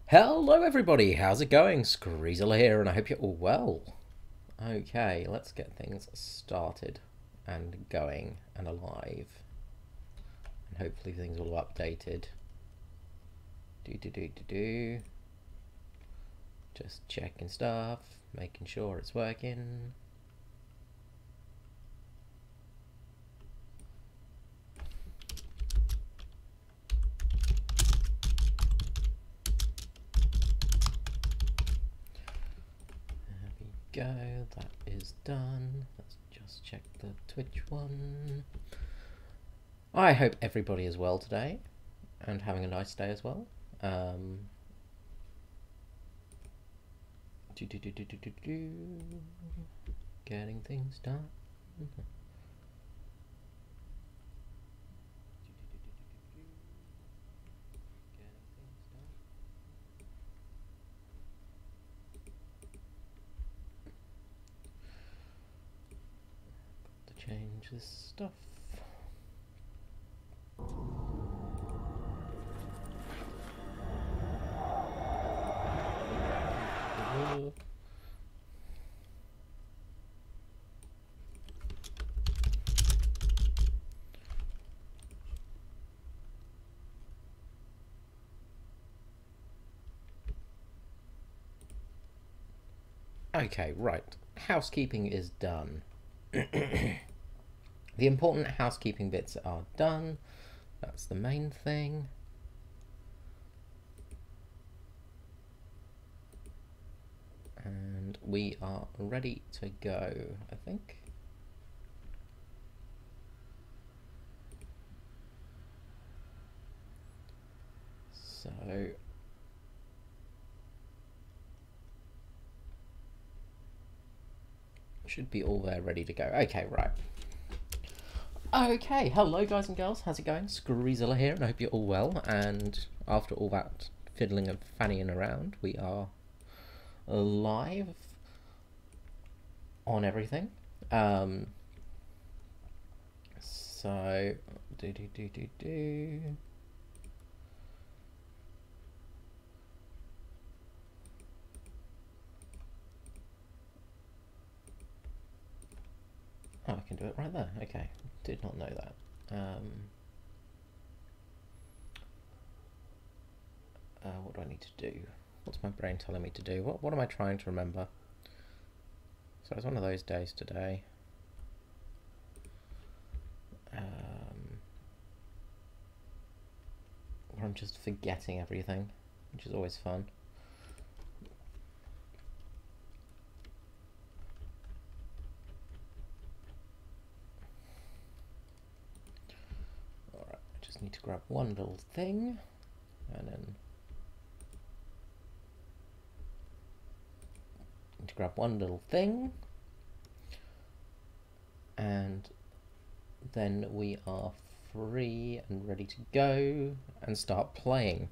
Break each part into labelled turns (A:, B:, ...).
A: Hello everybody, how's it going? Screezel here and I hope you're all well. Okay, let's get things started and going and alive. And hopefully things will have updated. Do. Just checking stuff, making sure it's working. Go, that is done. Let's just check the Twitch one. I hope everybody is well today and having a nice day as well. Getting things done. Change this stuff. Okay, right. Housekeeping is done. The important housekeeping bits are done. That's the main thing. And we are ready to go, I think. So should be all there ready to go. Okay, right. Okay, hello guys and girls, how's it going? Screezilla here, and I hope you're all well. And after all that fiddling and fannying around, we are live on everything. So do. Oh, I can do it right there. Okay, did not know that. What do I need to do? What's my brain telling me to do? What am I trying to remember? So it's one of those days today. Where I'm just forgetting everything, which is always fun. Alright, I just need to grab one little thing, and then need to grab one little thing, and then we are free and ready to go and start playing.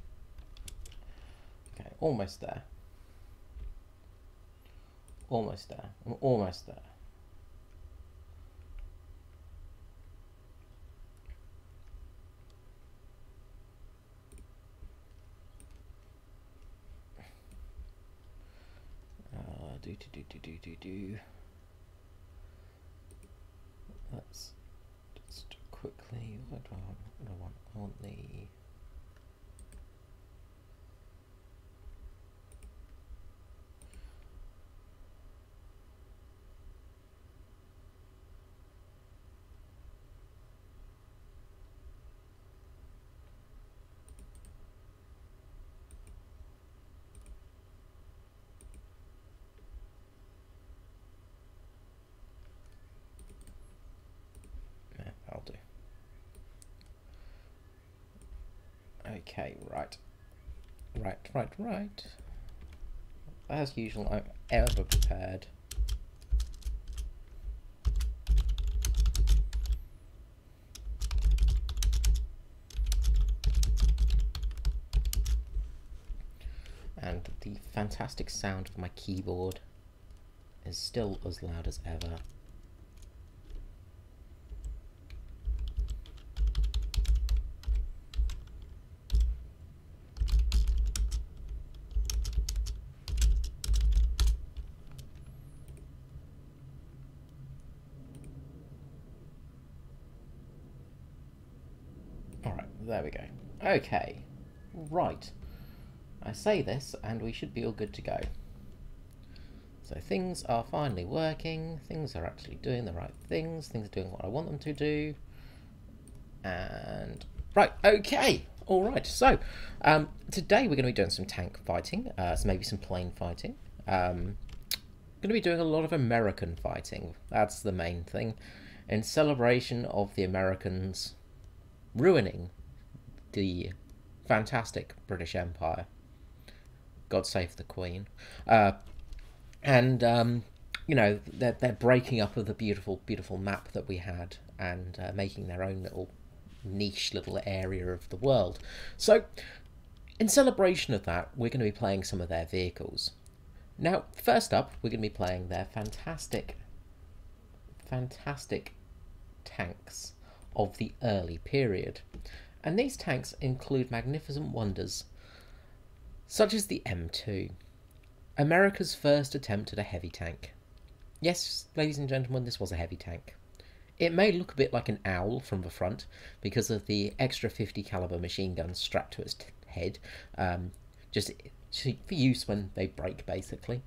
A: Okay, almost there. Almost there. I'm almost there. Do. Let's just quickly. What do I want? I want the. I'll do. Okay, right. As usual, I'm ever prepared. And the fantastic sound of my keyboard is still as loud as ever. There we go. Okay, right. I say this and we should be all good to go. So things are finally working, things are actually doing the right things are doing what I want them to do. And right, okay, all right. So today we're going to be doing some tank fighting, so maybe some plane fighting. Going to be doing a lot of American fighting. That's the main thing, in celebration of the Americans ruining the fantastic British Empire. God save the Queen. And you know, they're breaking up of the beautiful map that we had, and making their own little niche little area of the world. So in celebration of that, we're going to be playing some of their vehicles. Now first up, we're going to be playing their fantastic tanks of the early period, and these tanks include magnificent wonders such as the M2, America's first attempt at a heavy tank. Yes, ladies and gentlemen, this was a heavy tank. It may look a bit like an owl from the front because of the extra 50 caliber machine guns strapped to its head, just for use when they break, basically.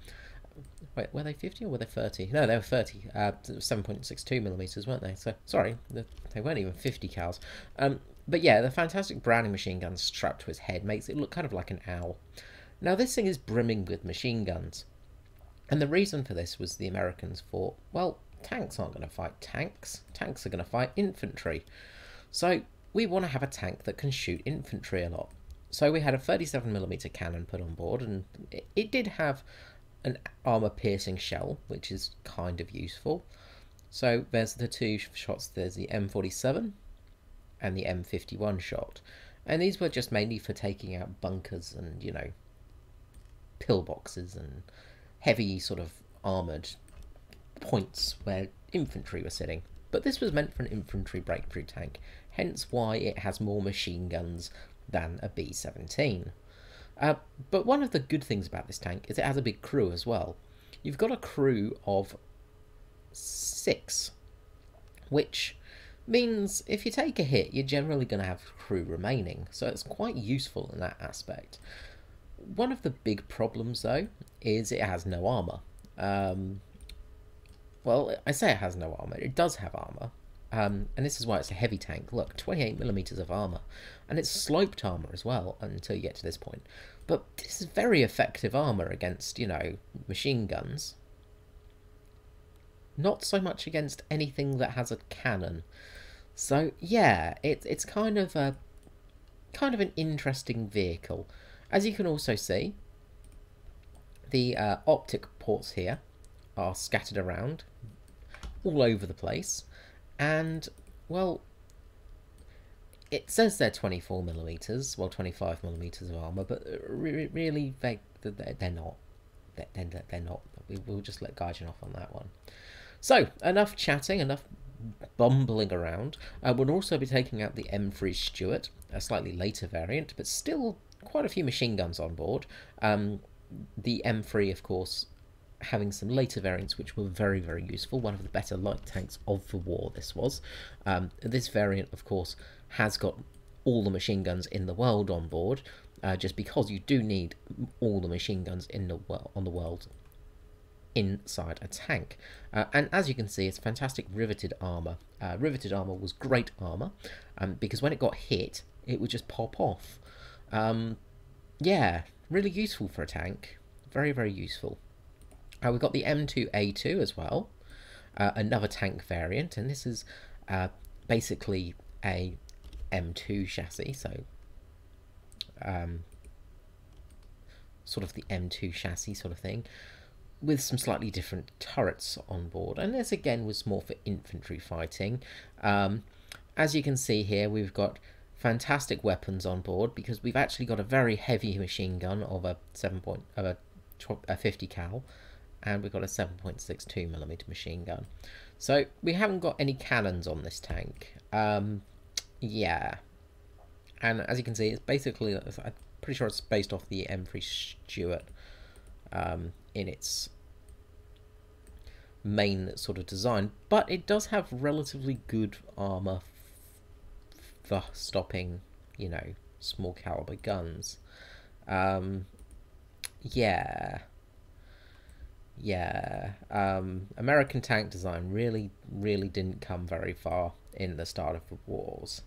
A: Wait, were they 50 or were they 30? No, they were 30. 7.62 millimeters, weren't they? So sorry, they weren't even 50 cals. But yeah, the fantastic Browning machine gun strapped to his head makes it look kind of like an owl. Now this thing is brimming with machine guns, and the reason for this was the Americans thought, well, tanks aren't going to fight tanks. Tanks are going to fight infantry. So we want to have a tank that can shoot infantry a lot. So we had a 37mm cannon put on board, and it did have an armor-piercing shell, which is kind of useful. So there's the two shots. There's the M47 and the M51 shot. And these were just mainly for taking out bunkers and, you know, pillboxes and heavy sort of armoured points where infantry were sitting. But this was meant for an infantry breakthrough tank, hence why it has more machine guns than a B-17. But one of the good things about this tank is it has a big crew as well. You've got a crew of 6, which means if you take a hit, you're generally going to have crew remaining, so it's quite useful in that aspect. One of the big problems, though, is it has no armour. Well, I say it has no armour, it does have armour, and this is why it's a heavy tank. Look, 28mm of armour, and it's sloped armour as well until you get to this point. But this is very effective armour against, you know, machine guns. Not so much against anything that has a cannon. So yeah, it's kind of an interesting vehicle. As you can also see, the optic ports here are scattered around all over the place, and well, it says they're 24mm, well 25mm of armor, but really they're not. They're not. We'll just let Gaijin off on that one. So enough chatting, enough bumbling around. We'll also be taking out the M3 Stuart, a slightly later variant, but still quite a few machine guns on board. The M3, of course, having some later variants which were very, very useful. One of the better light tanks of the war, this was. This variant, of course, has got all the machine guns in the world on board, just because you do need all the machine guns in the world inside a tank. And as you can see, it's fantastic riveted armour. Riveted armour was great armour, because when it got hit, it would just pop off. Yeah, really useful for a tank. Very, very useful. We've got the M2A2 as well, another tank variant, and this is basically a M2 chassis, so sort of the M2 chassis sort of thing, with some slightly different turrets on board, and this again was more for infantry fighting. As you can see here, we've got fantastic weapons on board because we've actually got a very heavy machine gun of a 50 cal, and we've got a 7.62mm machine gun. So we haven't got any cannons on this tank. Yeah, and as you can see, it's basically, I'm pretty sure it's based off the M3 Stuart in its main sort of design, but it does have relatively good armor for stopping you know, small caliber guns. Yeah. Yeah. American tank design really didn't come very far in the start of the wars.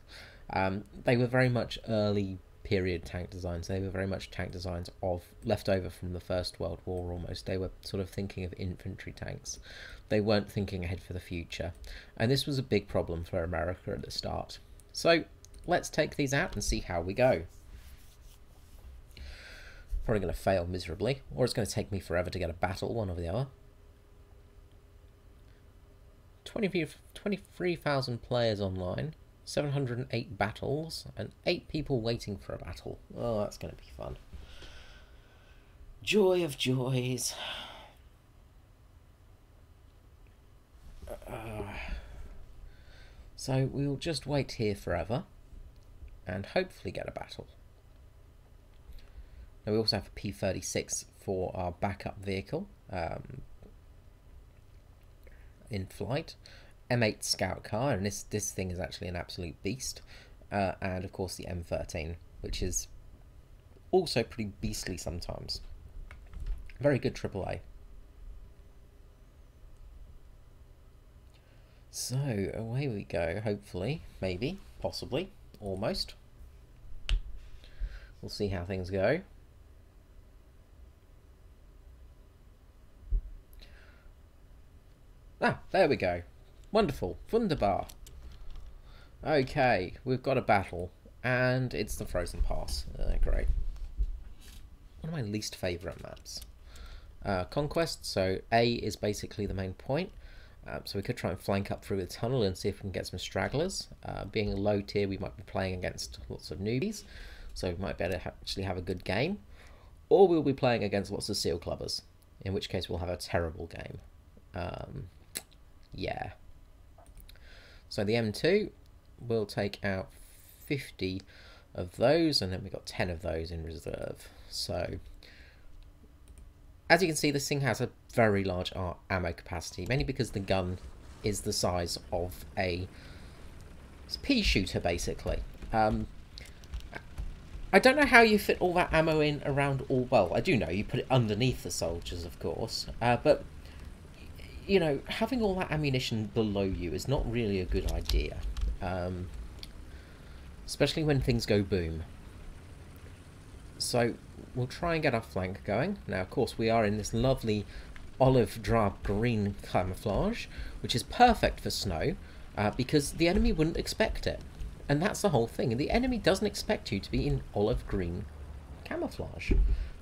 A: They were very much early period tank designs. They were very much tank designs of left over from the First World War almost. They were sort of thinking of infantry tanks. They weren't thinking ahead for the future. And this was a big problem for America at the start. So let's take these out and see how we go. Probably going to fail miserably, or it's going to take me forever to get a battle, one or the other. 23,000 players online, 708 battles, and 8 people waiting for a battle. Oh, that's going to be fun. Joy of joys. So we'll just wait here forever and hopefully get a battle. Now we also have a P-36 for our backup vehicle in flight. M8 scout car, and this thing is actually an absolute beast. And of course the M13, which is also pretty beastly sometimes. Very good AAA. So away we go, hopefully, maybe, possibly, almost. We'll see how things go. Ah, there we go. Wonderful. Wunderbar. Okay, we've got a battle, and it's the Frozen Pass. Great. One of my least favourite maps. Conquest, so A is basically the main point. So we could try and flank up through the tunnel and see if we can get some stragglers. Being a low tier, we might be playing against lots of newbies, so we might be able to actually have a good game. Or we'll be playing against lots of seal clubbers, in which case we'll have a terrible game. Yeah. So the M2 will take out 50 of those, and then we've got 10 of those in reserve. So, as you can see, this thing has a very large ammo capacity, mainly because the gun is the size of a pea shooter, basically. I don't know how you fit all that ammo in around all... Well, I do know, you put it underneath the soldiers, of course, but... You know, having all that ammunition below you is not really a good idea. Especially when things go boom. So, we'll try and get our flank going. Now, of course, we are in this lovely olive drab green camouflage, which is perfect for snow, because the enemy wouldn't expect it. And that's the whole thing. The enemy doesn't expect you to be in olive green camouflage.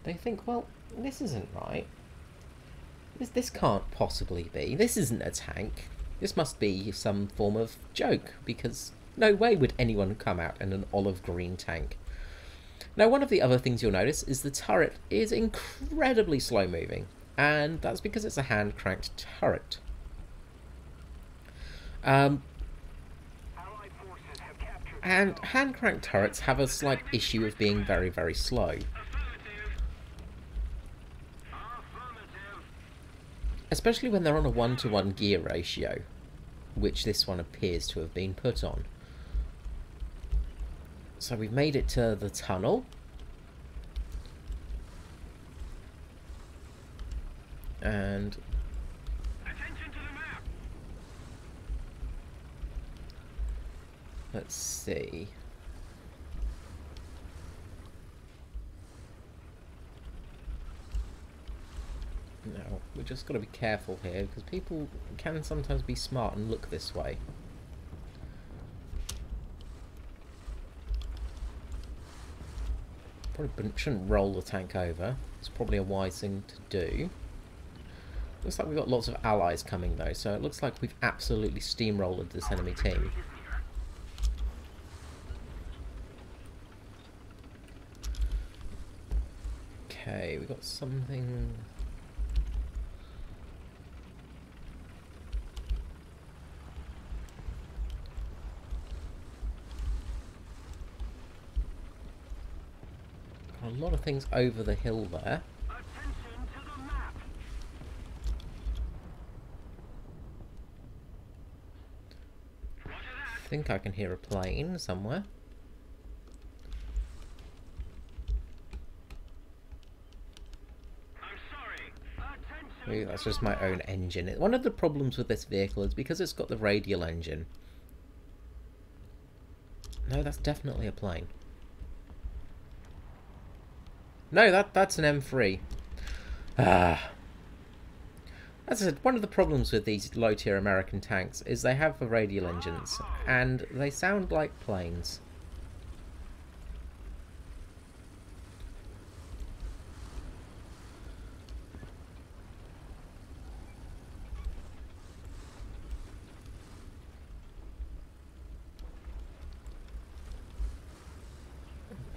A: They think, well, this isn't right. This can't possibly be. This isn't a tank. This must be some form of joke, because no way would anyone come out in an olive green tank. Now, one of the other things you'll notice is the turret is incredibly slow moving, and that's because it's a hand-cranked turret. And hand-cranked turrets have a slight issue of being very, very slow. Especially when they're on a 1-to-1 gear ratio, which this one appears to have been put on. So we've made it to the tunnel. And... Attention to the map. Let's see... Now, we've just got to be careful here, because people can sometimes be smart and look this way. Probably shouldn't roll the tank over. It's probably a wise thing to do. Looks like we've got lots of allies coming though, so it looks like we've absolutely steamrolled this enemy team. Okay, we got something... a lot of things over the hill there.
B: Attention to the map.
A: I think I can hear a plane somewhere. Maybe that's just my own engine. One of the problems with this vehicle is because it's got the radial engine. No, that's definitely a plane. No, that's an M3. Ah. As I said, one of the problems with these low-tier American tanks is they have the radial engines, and they sound like planes.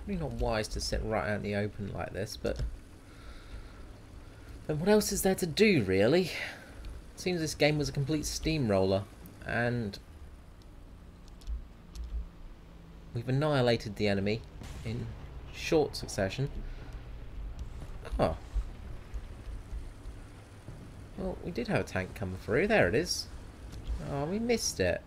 A: Probably not wise to sit right out in the open like this, but then what else is there to do, really? It seems this game was a complete steamroller, and we've annihilated the enemy in short succession. Oh. Well, we did have a tank coming through. There it is. Oh, we missed it.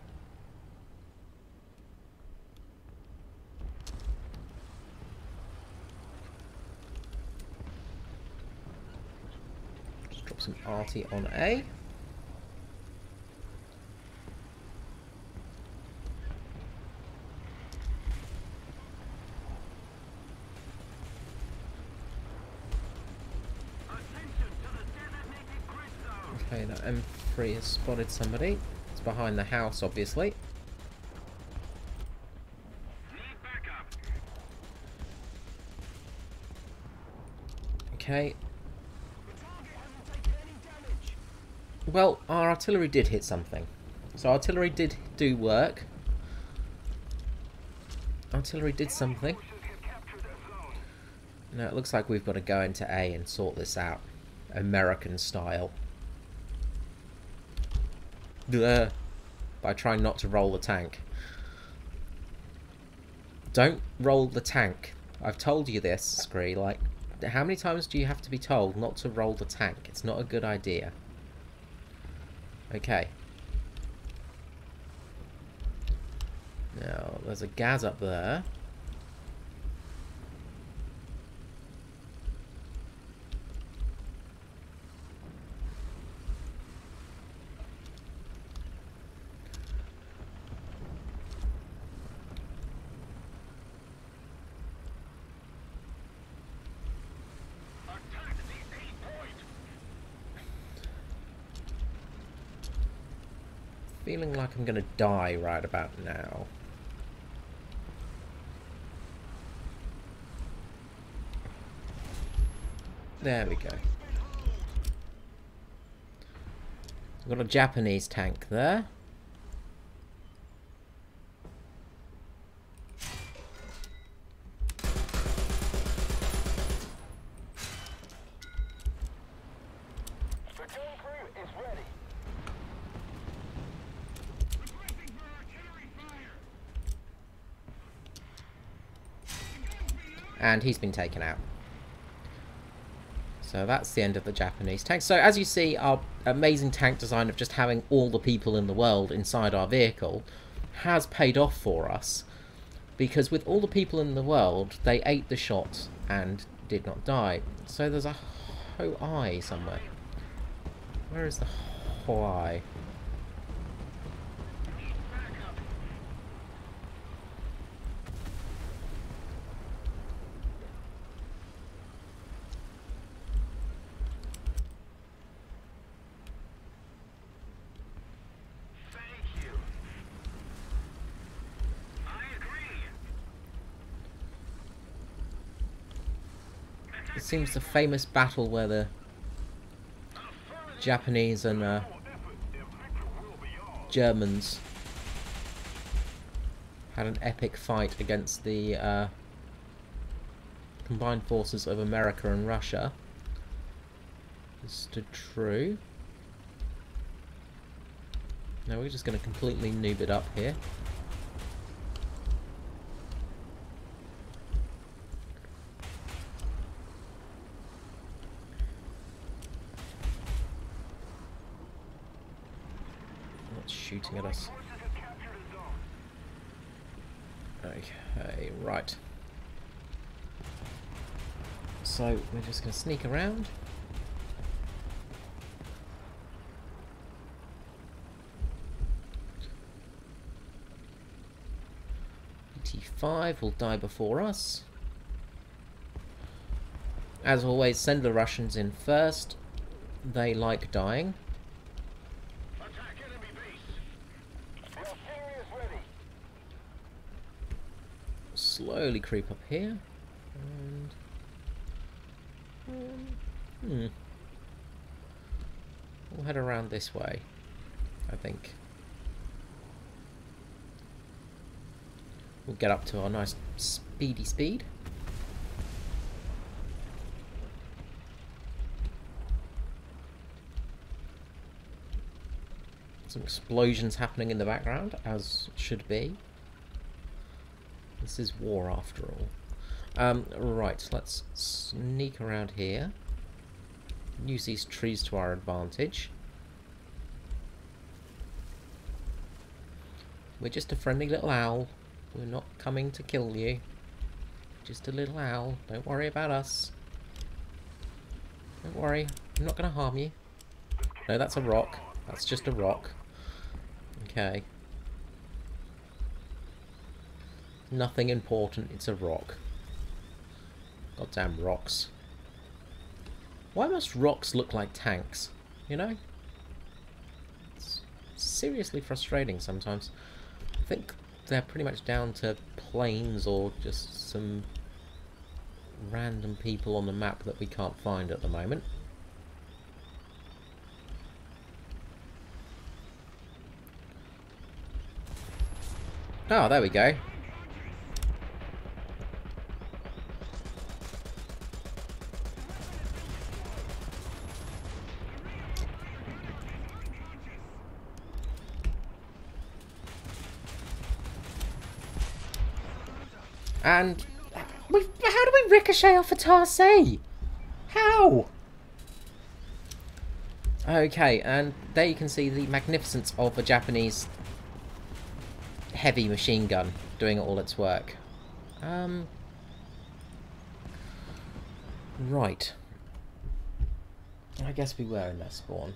A: Some arty on A. Okay, that M3 has spotted somebody. It's behind the house, obviously. Okay. Well, our artillery did hit something. So artillery did do work. Artillery did something. Now it looks like we've got to go into A and sort this out. American style. By trying not to roll the tank. Don't roll the tank. I've told you this, Scree. Like, how many times do you have to be told not to roll the tank? It's not a good idea. Okay. Now, there's a Gaz up there. Feeling like I'm gonna die right about now. There we go. We've got a Japanese tank there. And he's been taken out. So that's the end of the Japanese tank. So as you see, our amazing tank design of just having all the people in the world inside our vehicle has paid off for us. Because with all the people in the world, they ate the shot and did not die. So there's a Ho-I somewhere. Where is the Ho-I? It seems the famous battle where the Japanese and Germans had an epic fight against the combined forces of America and Russia. This stood true. Now we're just going to completely noob it up here. Shooting at us. Okay, right. So we're just going to sneak around. 5 will die before us. As always, send the Russians in first. They like dying.
B: Attack enemy base. Your artillery is ready.
A: Slowly creep up here. And we'll head around this way, I think. We'll get up to our nice speedy speed. Some explosions happening in the background, as should be. This is war after all. Right, let's sneak around here. Use these trees to our advantage. We're just a friendly little owl. We're not coming to kill you. Just a little owl. Don't worry about us. Don't worry. I'm not going to harm you. No, that's a rock. That's just a rock. Okay. Nothing important. It's a rock. Goddamn rocks. Why must rocks look like tanks? You know? It's seriously frustrating sometimes. I think they're pretty much down to planes or just some random people on the map that we can't find at the moment. Oh, there we go. And how do we ricochet off a Tarsay? How? Okay, and there you can see the magnificence of a Japanese heavy machine gun doing all its work. Right. I guess we were in their spawn.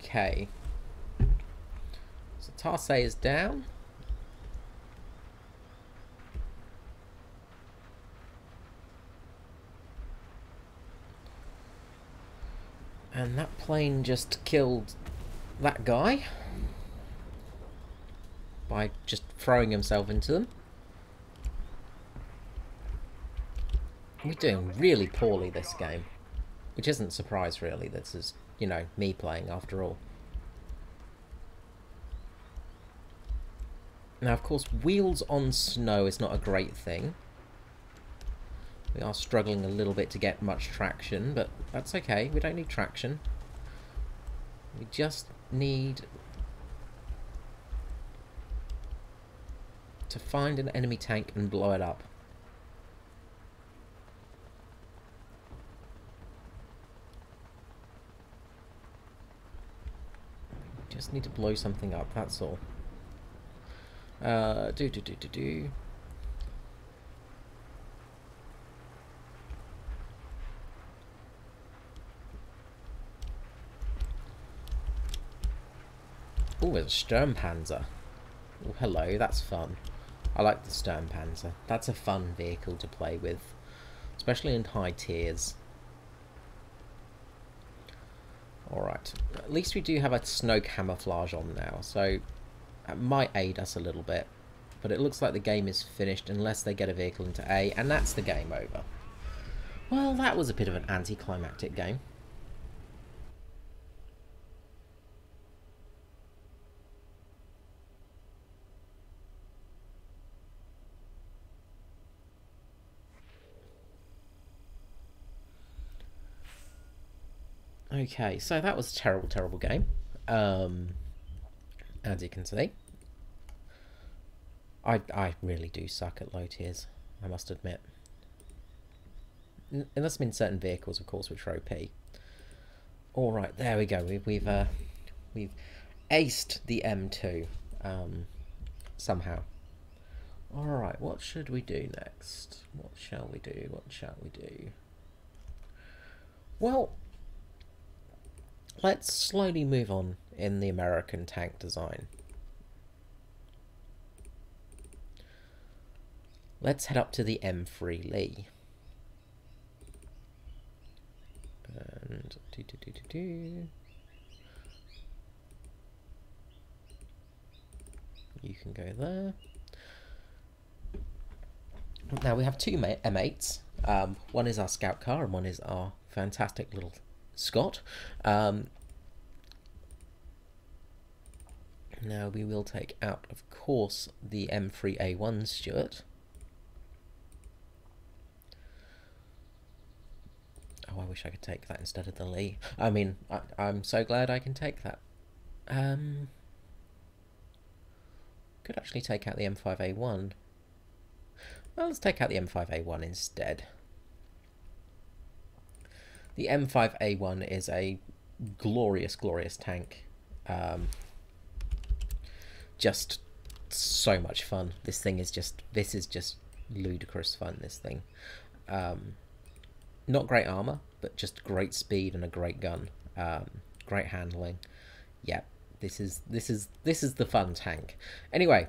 A: Okay. So Tarsay is down. And that plane just killed that guy by just throwing himself into them. We're doing really poorly this game, which isn't a surprise really. This is, you know, me playing after all. Now, of course, wheels on snow is not a great thing. We are struggling a little bit to get much traction, but that's okay. We don't need traction. We just need to find an enemy tank and blow it up. Just need to blow something up, that's all. Oh, it's a Sturmpanzer. Oh, hello, that's fun. I like the Sturmpanzer. That's a fun vehicle to play with, especially in high tiers. Alright, at least we do have a snow camouflage on now, so that might aid us a little bit. But it looks like the game is finished unless they get a vehicle into A, and that's the game over. Well, that was a bit of an anticlimactic game. Okay, so that was a terrible, terrible game. As you can see. I really do suck at low tiers, I must admit. Unless I'm in certain vehicles, of course, which are OP. Alright, there we go. We've aced the M2 somehow. Alright, what should we do next? What shall we do? What shall we do? Well, let's slowly move on in the American tank design. Let's head up to the M3 Lee. And you can go there. Now we have two M8s. One is our scout car and one is our fantastic little Scott. Now we will take out, of course, the M3A1 Stuart. Oh, I wish I could take that instead of the Lee. I mean, I'm so glad I can take that. Could actually take out the M5A1. Well, let's take out the M5A1 instead. The M5A1 is a glorious, glorious tank. Just so much fun. This is just ludicrous fun, this thing. Not great armor, but just great speed and a great gun. Great handling. Yeah, this is the fun tank. Anyway,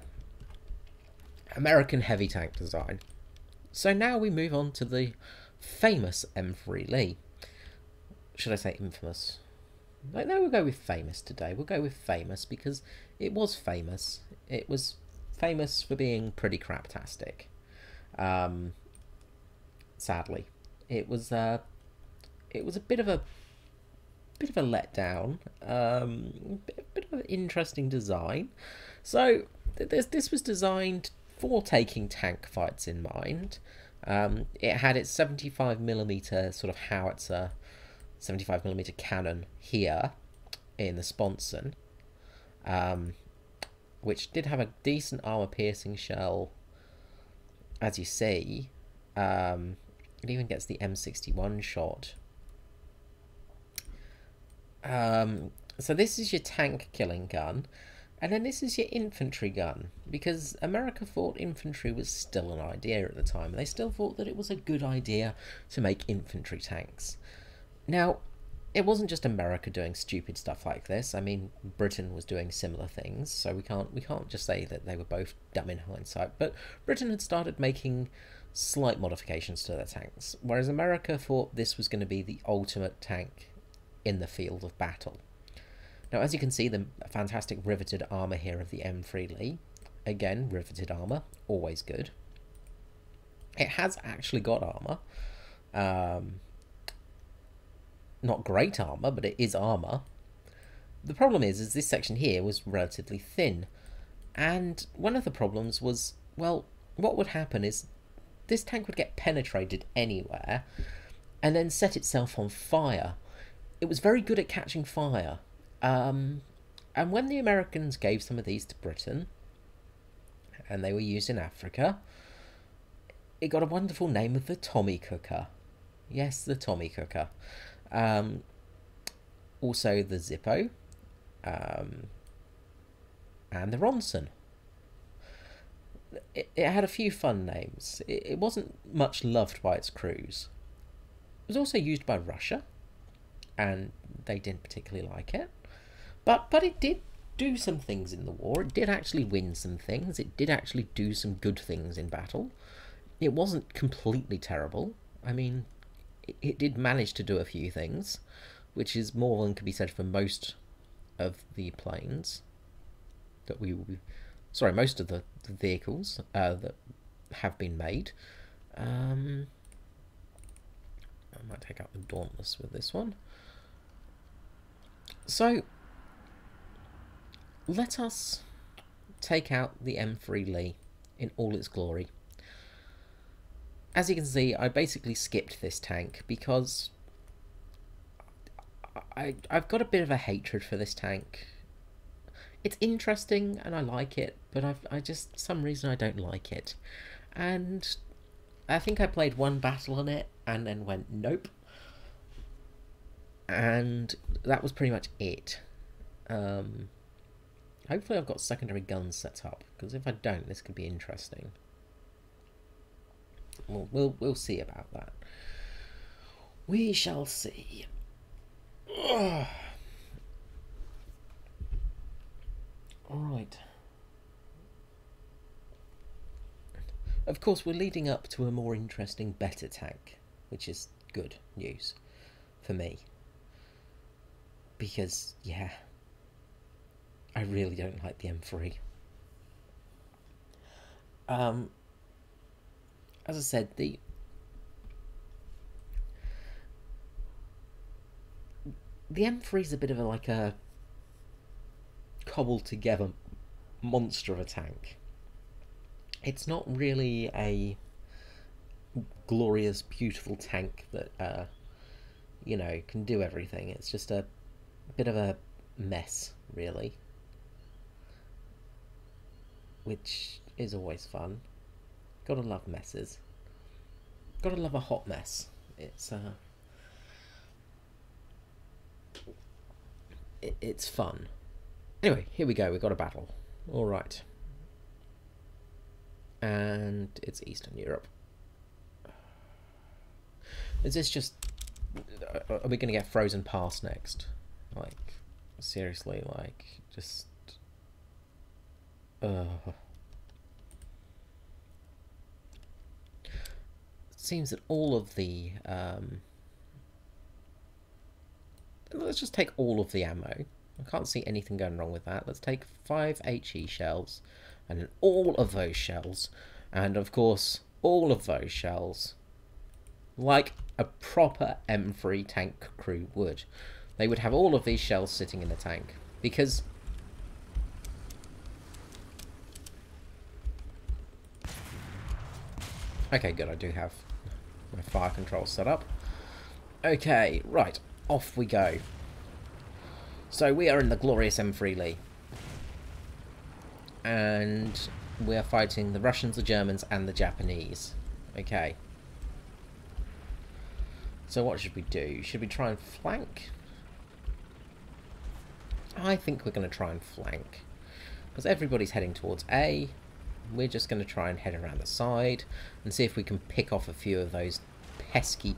A: American heavy tank design. So now we move on to the famous M3 Lee. Should I say infamous? No, we'll go with famous today. We'll go with famous because it was famous. It was famous for being pretty craptastic. Sadly, it was a bit of a letdown. Bit of an interesting design. So this was designed for taking tank fights in mind. It had its 75mm sort of howitzer, 75mm cannon here in the sponson, which did have a decent armor piercing shell, as you see. It even gets the M61 shot. So this is your tank killing gun. And then this is your infantry gun, because America thought infantry was still an idea at the time. They still thought that it was a good idea to make infantry tanks. Now, it wasn't just America doing stupid stuff like this. I mean, Britain was doing similar things, so we can't just say that they were both dumb in hindsight. But Britain had started making slight modifications to their tanks, whereas America thought this was going to be the ultimate tank in the field of battle. Now, as you can see, the fantastic riveted armour here of the M3 Lee. Again, riveted armour, always good. It has actually got armour. Not great armour, but it is armour. The problem is this section here was relatively thin. And one of the problems was, well, what would happen is this tank would get penetrated anywhere and then set itself on fire. It was very good at catching fire. And when the Americans gave some of these to Britain, and they were used in Africa, it got a wonderful name of the Tommy Cooker. Yes, the Tommy Cooker. Also the Zippo, and the Ronson. It had a few fun names. It wasn't much loved by its crews. It was also used by Russia, and they didn't particularly like it. But it did do some things in the war. It did actually win some things. It did actually do some good things in battle. It wasn't completely terrible. I mean, it did manage to do a few things, which is more than can be said for most of the planes that most of the vehicles that have been made. I might take out the Dauntless with this one. So let us take out the M3 Lee in all its glory. As you can see, I basically skipped this tank because I've got a bit of a hatred for this tank. It's interesting and I like it, but I just, for some reason I don't like it. And I think I played one battle on it and then went nope. And that was pretty much it. Hopefully I've got secondary guns set up, because if I don't, this could be interesting. We'll see about that. We shall see. Ugh. Alright. Of course, we're leading up to a more interesting, better tank, which is good news for me. Because, yeah, I really don't like the M3. As I said, the M3 is a bit of like a cobbled together monster of a tank. It's not really a glorious, beautiful tank that you know, can do everything. It's just a bit of a mess, really, which is always fun. Gotta love messes. Gotta love a hot mess. It's fun. Anyway, here we go. We got a battle. All right, and it's Eastern Europe. Is this just? Are we gonna get frozen past next? Like, seriously, like, just. Seems that all of the let's just take all of the ammo. I can't see anything going wrong with that. Let's take 5 HE shells, and all of those shells, and of course all of those shells, like a proper M3 tank crew would. They would have all of these shells sitting in the tank, because okay, good, I do have my fire control set up. Okay, right, off we go. So we are in the glorious M3 Lee. And we are fighting the Russians, the Germans, and the Japanese. Okay. So what should we do? Should we try and flank? I think we're going to try and flank. Because everybody's heading towards A. We're just going to try and head around the side and see if we can pick off a few of those pesky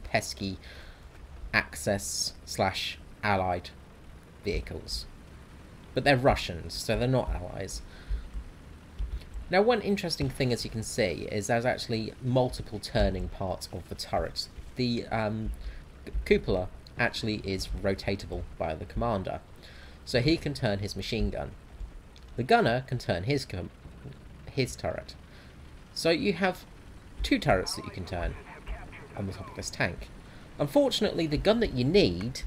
A: Axis/Allied vehicles. But they're Russians, so they're not allies. Now, one interesting thing, as you can see, is there's actually multiple turning parts of the turret. The cupola actually is rotatable by the commander, so he can turn his machine gun. The gunner can turn his turret. So you have 2 turrets that you can turn on the top of this tank. Unfortunately, the gun that you need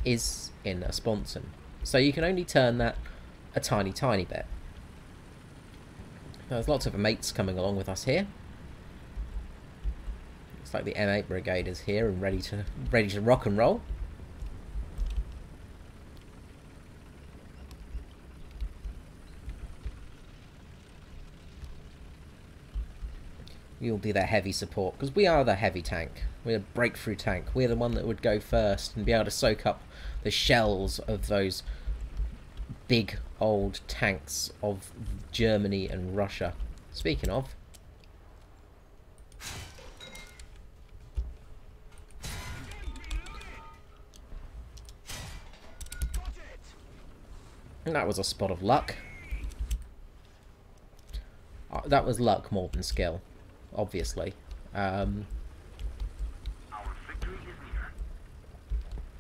A: is in a sponson, so you can only turn that a tiny bit. There's lots of mates coming along with us here. Looks like the M8 Brigade is here and ready to rock and roll. You'll be their heavy support, because we are the heavy tank. We're a breakthrough tank. We're the one that would go first and be able to soak up the shells of those big old tanks of Germany and Russia. Speaking of, and that was a spot of luck. That was luck more than skill, obviously.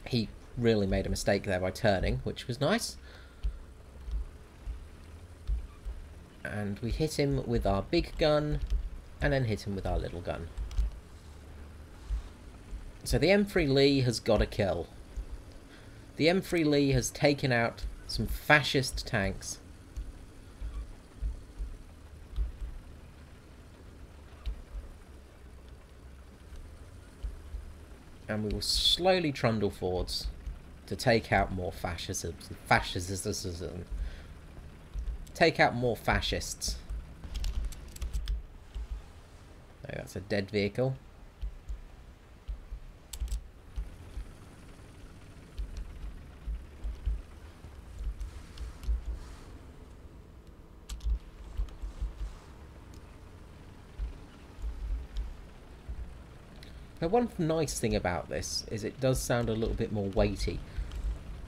A: He really made a mistake there by turning, which was nice. And we hit him with our big gun, and then hit him with our little gun. So the M3 Lee has got a kill. The M3 Lee has taken out some fascist tanks. And we will slowly trundle forwards to take out more fascism. Take out more fascists. Oh, that's a dead vehicle. Now, one nice thing about this is it does sound a little bit more weighty.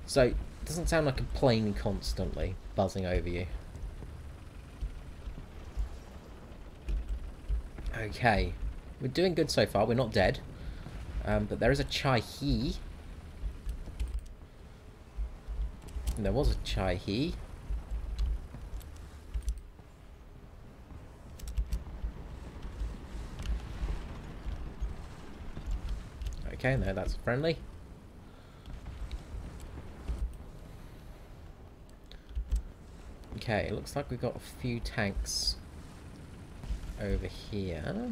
A: So, it doesn't sound like a plane constantly buzzing over you. Okay. We're doing good so far. We're not dead. But there is a Chahi. There was a Chahi. Okay, no, that's friendly. Okay, it looks like we've got a few tanks over here.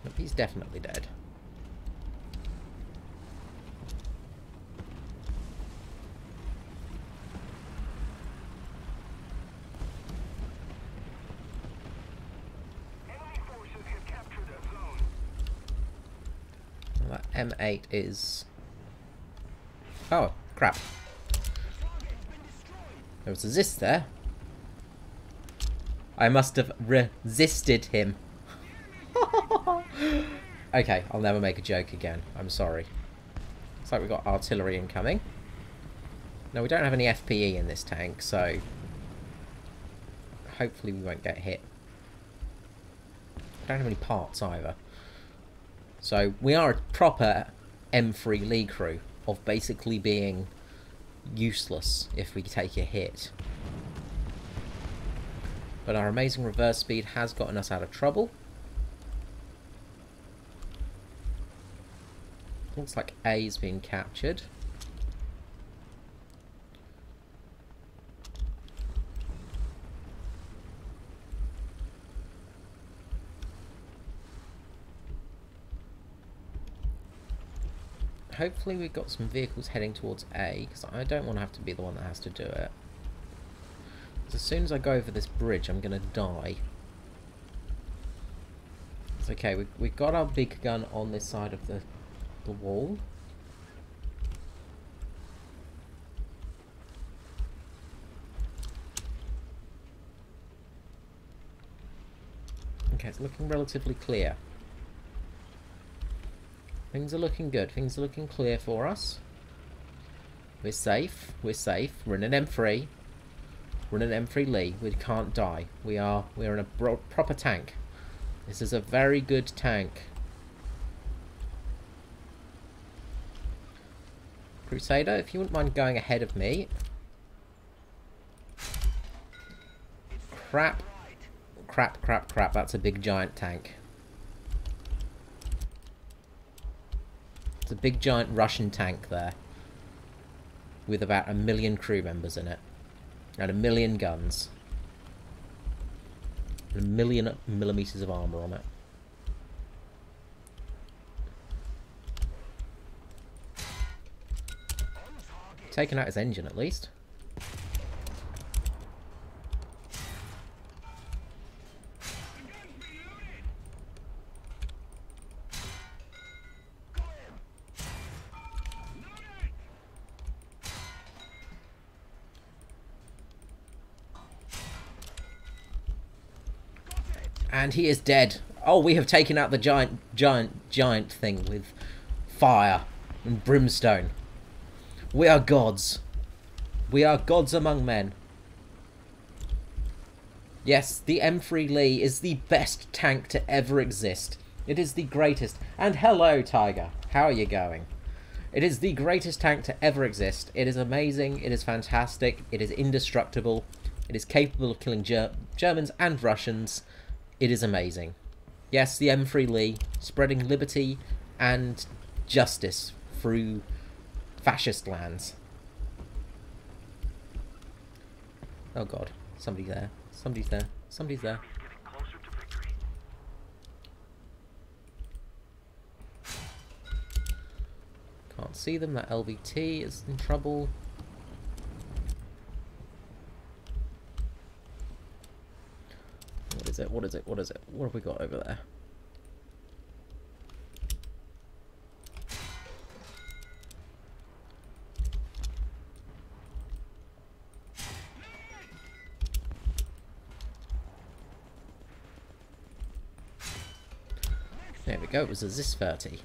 A: Nope, he's definitely dead. Well, that M8 is... Oh, crap. There was a Zist there. I must have resisted him. Okay, I'll never make a joke again. I'm sorry. Looks like we've got artillery incoming. No, we don't have any FPE in this tank, so... hopefully we won't get hit. We don't have any parts either. So, we are a proper M3 Lee crew of basically being useless if we take a hit. But our amazing reverse speed has gotten us out of trouble. Looks like A's been captured. Hopefully we've got some vehicles heading towards A, because I don't want to have to be the one that has to do it. As soon as I go over this bridge, I'm going to die. It's okay, we've got our big gun on this side of the wall. Okay, it's looking relatively clear. Things are looking good. Things are looking clear for us. We're safe. We're safe. We're in an M3. We're in an M3 Lee. We can't die. We're in a proper tank. This is a very good tank. Crusader, if you wouldn't mind going ahead of me. Crap. Crap, crap, crap. That's a big giant tank. It's a big giant Russian tank there. With about 1 million crew members in it. And 1 million guns. And 1 million millimeters of armor on it. Taken out his engine at least. And he is dead. Oh, we have taken out the giant thing with fire and brimstone. We are gods. We are gods among men. Yes, the M3 Lee is the best tank to ever exist. It is the greatest. And hello, Tiger. How are you going? It is the greatest tank to ever exist. It is amazing. It is fantastic. It is indestructible. It is capable of killing Germans and Russians. It is amazing. Yes, the M3 Lee, spreading liberty and justice through fascist lands. Oh god, somebody's there. Somebody's there. Somebody's there. Can't see them. That LVT is in trouble. is it? What is it? What is it? What have we got over there? There we go, it was a ZIS-30.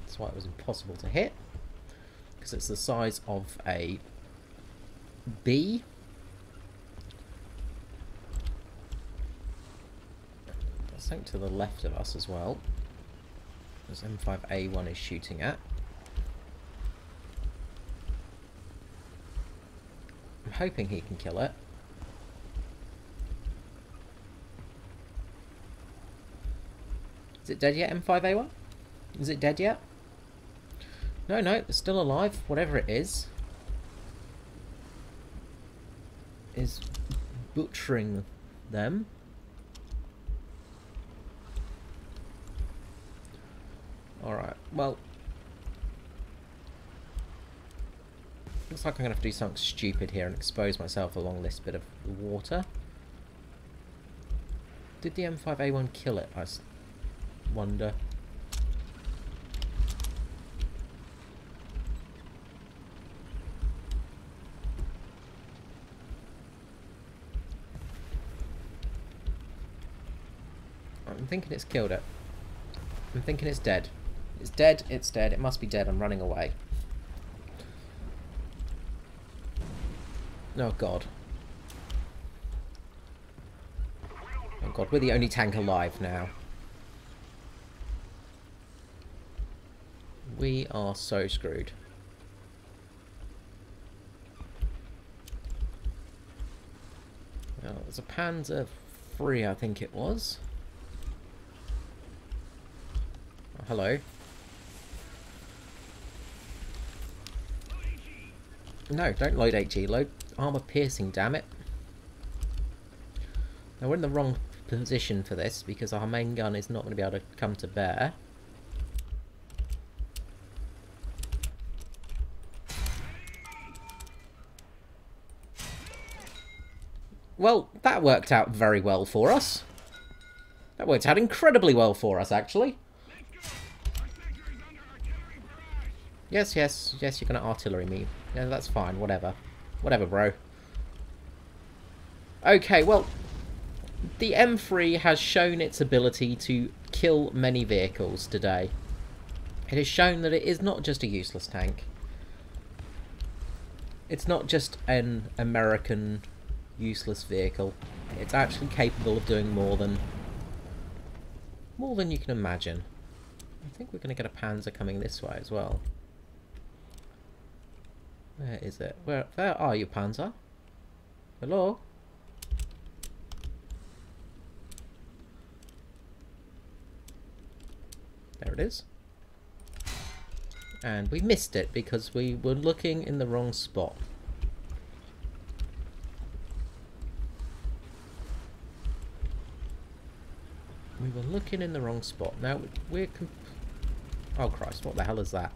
A: That's why it was impossible to hit. Because it's the size of a bee. There's something to the left of us as well. As M5A1 is shooting at. I'm hoping he can kill it. Is it dead yet, M5A1? Is it dead yet? No, no, it's still alive, whatever it is butchering them. Alright, well, looks like I'm going to have to do something stupid here and expose myself along this bit of water. Did the M5A1 kill it? I wonder. I'm thinking it's killed it. I'm thinking it's dead. It's dead, it's dead, it must be dead, I'm running away. Oh god. Oh god, we're the only tank alive now. We are so screwed. Well, there's a Panzer III, I think it was. Oh, hello. No, don't load HE. Load armor piercing, damn it. Now we're in the wrong position for this because our main gun is not going to be able to come to bear. Well, that worked out very well for us. That worked out incredibly well for us, actually. Yes, yes, yes, you're going to artillery me. Yeah, that's fine, whatever. Whatever, bro. Okay, well, the M3 has shown its ability to kill many vehicles today. It has shown that it is not just a useless tank. It's not just an American useless vehicle. It's actually capable of doing more than you can imagine. I think we're going to get a Panzer coming this way as well. Where is it? Where are you, Panzer? Hello? There it is. And we missed it because we were looking in the wrong spot. We were looking in the wrong spot. Now we're... Oh Christ, what the hell is that?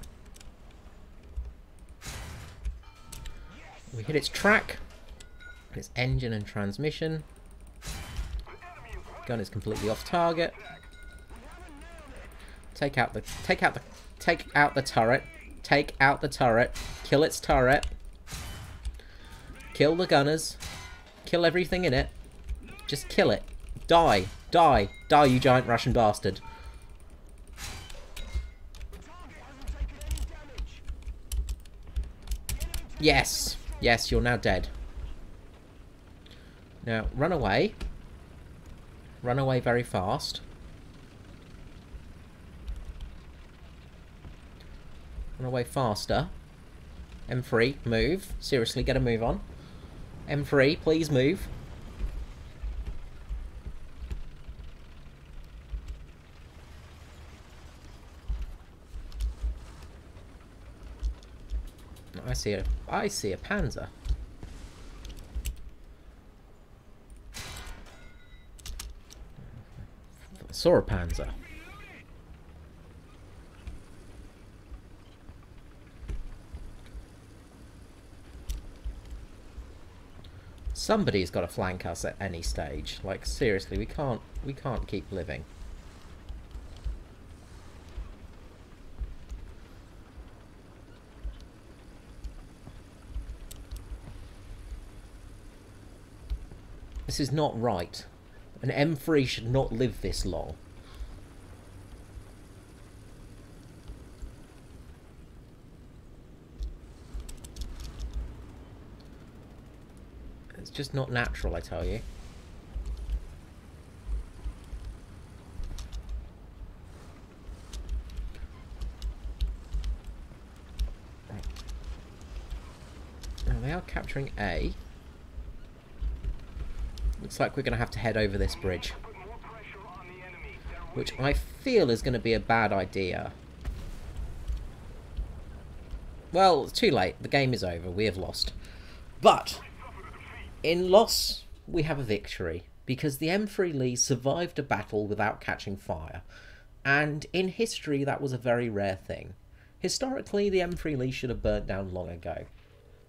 A: We hit its track, its engine and transmission. Gun is completely off target. Take out the turret. Take out the turret. Kill its turret. Kill the gunners. Kill everything in it. Just kill it. Die. Die. Die, you giant Russian bastard. Yes. Yes, you're now dead. Now, run away. Run away very fast. Run away faster. M3, move. Seriously, get a move on. M3, please move. I see a Panzer. I saw a Panzer. Somebody's got to flank us at any stage. Like, seriously, we can't keep living. This is not right. An M3 should not live this long. It's just not natural, I tell you. Now they are capturing A. Looks like we're going to have to head over this bridge, which I feel is going to be a bad idea. Well, it's too late. The game is over. We have lost. But in loss, we have a victory, because the M3 Lee survived a battle without catching fire. And in history, that was a very rare thing. Historically, the M3 Lee should have burnt down long ago.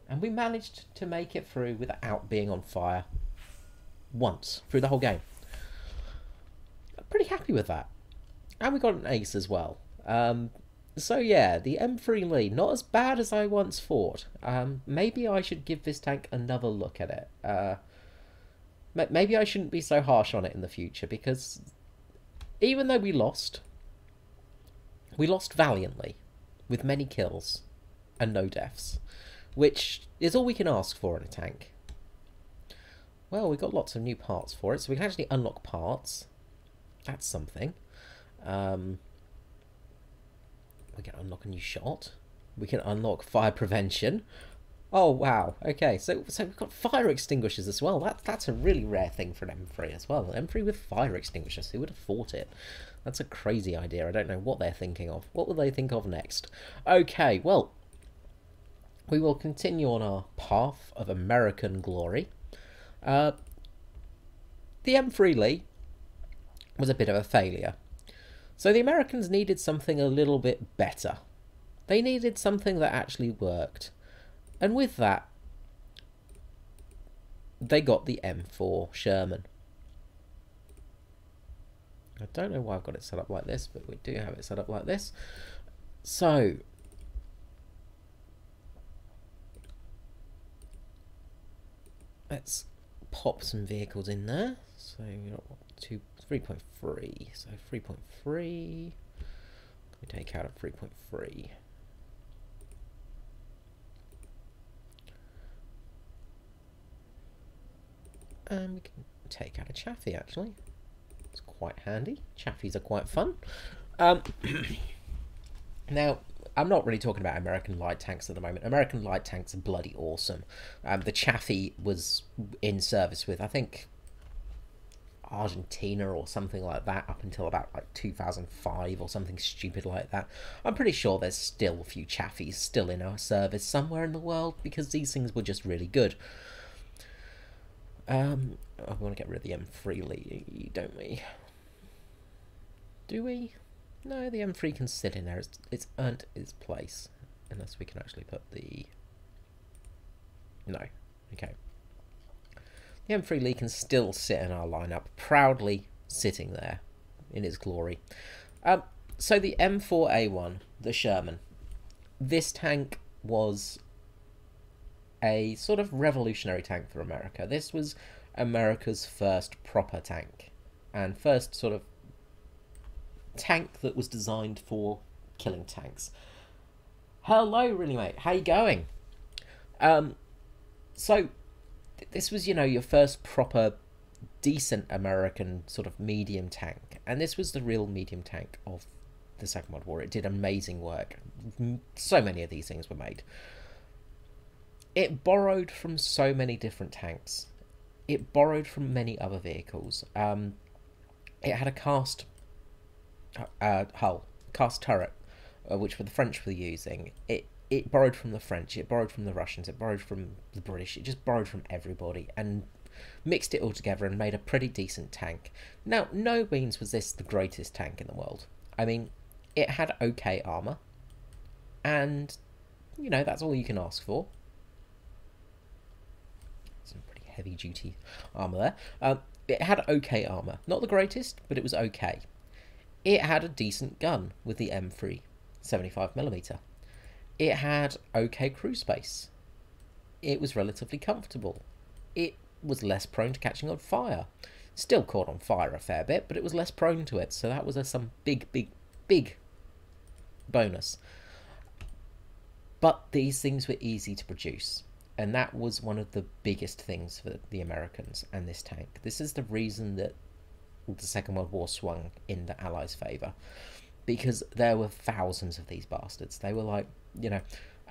A: And we managed to make it through without being on fire. Once through the whole game. I'm pretty happy with that. And we got an ace as well. So yeah, the M3 Lee, not as bad as I once thought. Maybe I should give this tank another look at it. Maybe I shouldn't be so harsh on it in the future, because even though we lost valiantly, with many kills and no deaths, which is all we can ask for in a tank. Well, we got lots of new parts for it, so we can actually unlock parts. That's something. We can unlock a new shot. We can unlock fire prevention. Oh, wow. Okay, so we've got fire extinguishers as well. That's a really rare thing for an M3 as well. An M3 with fire extinguishers. Who would have thought it? That's a crazy idea. I don't know what they're thinking of. What will they think of next? Okay, well, we will continue on our path of American glory. The M3 Lee was a bit of a failure. So the Americans needed something a little bit better. They needed something that actually worked. And with that, they got the M4 Sherman. I don't know why I've got it set up like this, but we do have it set up like this. So let's pop some vehicles in there. So you know, 3.3. So 3.3. We take out a 3.3. And we can take out a Chaffee, actually. It's quite handy. Chaffies are quite fun. Now, I'm not really talking about American light tanks at the moment. American light tanks are bloody awesome. The Chaffee was in service with, I think, Argentina or something like that up until about like 2005 or something stupid like that. I'm pretty sure there's still a few Chaffies still in our service somewhere in the world, because these things were just really good. I want to get rid of the M3 Lee, don't we? Do we? No, the M3 can sit in there. It's earned its place. Unless we can actually put the... No. Okay. The M3 Lee can still sit in our lineup, proudly sitting there in its glory. So the M4A1, the Sherman. This tank was a sort of revolutionary tank for America. This was America's first proper tank, and first sort of tank that was designed for killing tanks. Hello, really, mate. How you going? So this was, you know, your first proper decent American sort of medium tank, and this was the real medium tank of the Second World War. It did amazing work. So many of these things were made. It borrowed from so many different tanks. It borrowed from many other vehicles. It had a cast hull, cast turret, which the French were using. It borrowed from the French, it borrowed from the Russians, it borrowed from the British, it just borrowed from everybody and mixed it all together and made a pretty decent tank. Now, no means was this the greatest tank in the world. I mean, it had okay armour, and, you know, that's all you can ask for. Some pretty heavy duty armor there. It had okay armor, not the greatest, but it was okay. It had a decent gun with the M3 75mm. It had okay crew space. It was relatively comfortable. It was less prone to catching on fire. Still caught on fire a fair bit, but it was less prone to it, so that was some big bonus. But these things were easy to produce, and that was one of the biggest things for the Americans and this tank. This is the reason that the Second World War swung in the Allies' favour, because there were thousands of these bastards. They were like, you know,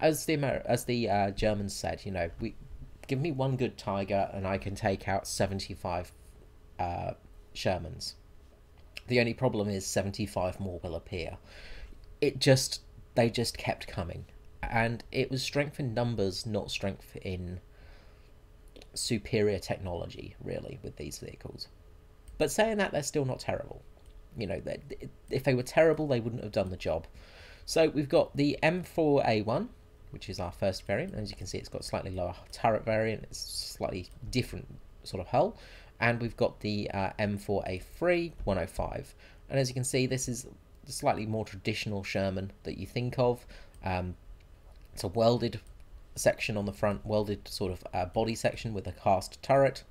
A: as the Germans said, you know, give me one good Tiger and I can take out 75 Shermans. The only problem is 75 more will appear. They just kept coming, and it was strength in numbers, not strength in superior technology, really, with these vehicles. But saying that, they're still not terrible. You know, if they were terrible, they wouldn't have done the job. So we've got the M4A1, which is our first variant. As you can see, it's got a slightly lower turret variant. It's slightly different sort of hull. And we've got the M4A3 105. And as you can see, this is the slightly more traditional Sherman that you think of. It's a welded section on the front, welded sort of body section with a cast turret.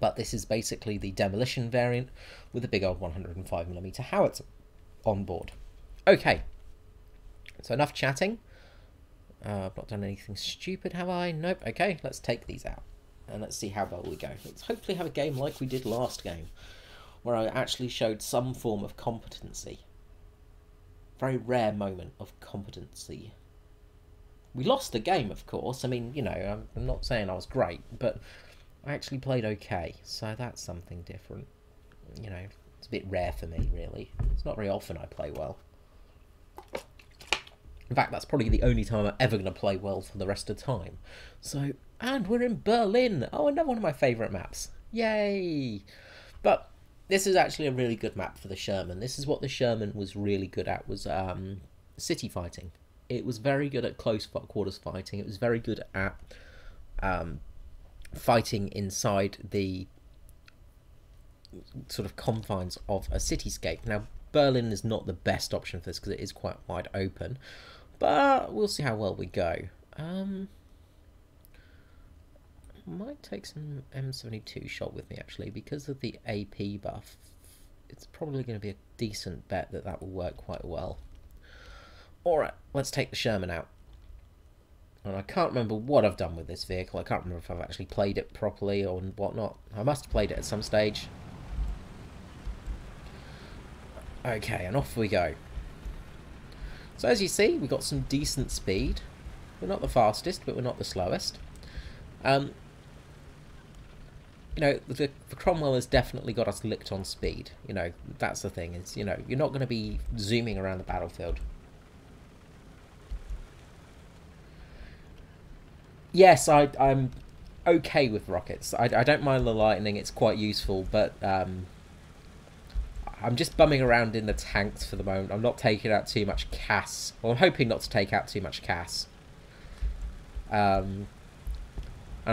A: But this is basically the demolition variant with a big old 105mm howitzer on board. Okay, so enough chatting. I've not done anything stupid, have I? Nope. Okay, let's take these out and let's see how well we go. Let's hopefully have a game like we did last game, where I actually showed some form of competency. Very rare moment of competency. We lost the game, of course. I mean, you know, I'm not saying I was great, but I actually played okay, so that's something different. You know, it's a bit rare for me, really. It's not very often I play well. In fact, that's probably the only time I'm ever going to play well for the rest of the time. So, and we're in Berlin! Oh, another one of my favourite maps. Yay! But this is actually a really good map for the Sherman. This is what the Sherman was really good at, was city fighting. It was very good at close quarters fighting. It was very good at fighting inside the sort of confines of a cityscape. Now, Berlin is not the best option for this because it is quite wide open, but we'll see how well we go. Might take some M72 shot with me, actually, because of the AP buff. It's probably going to be a decent bet that that will work quite well. Alright, let's take the Sherman out. And I can't remember what I've done with this vehicle. I can't remember if I've actually played it properly or whatnot. I must have played it at some stage. Okay, and off we go. So as you see, we've got some decent speed. We're not the fastest, but we're not the slowest. You know, the Cromwell has definitely got us licked on speed. You know, that's the thing. It's, you know, you're not going to be zooming around the battlefield. Yes, I'm okay with rockets. I don't mind the lightning, it's quite useful, but I'm just bumming around in the tanks for the moment. I'm not taking out too much CAS. Well, I'm hoping not to take out too much CAS. And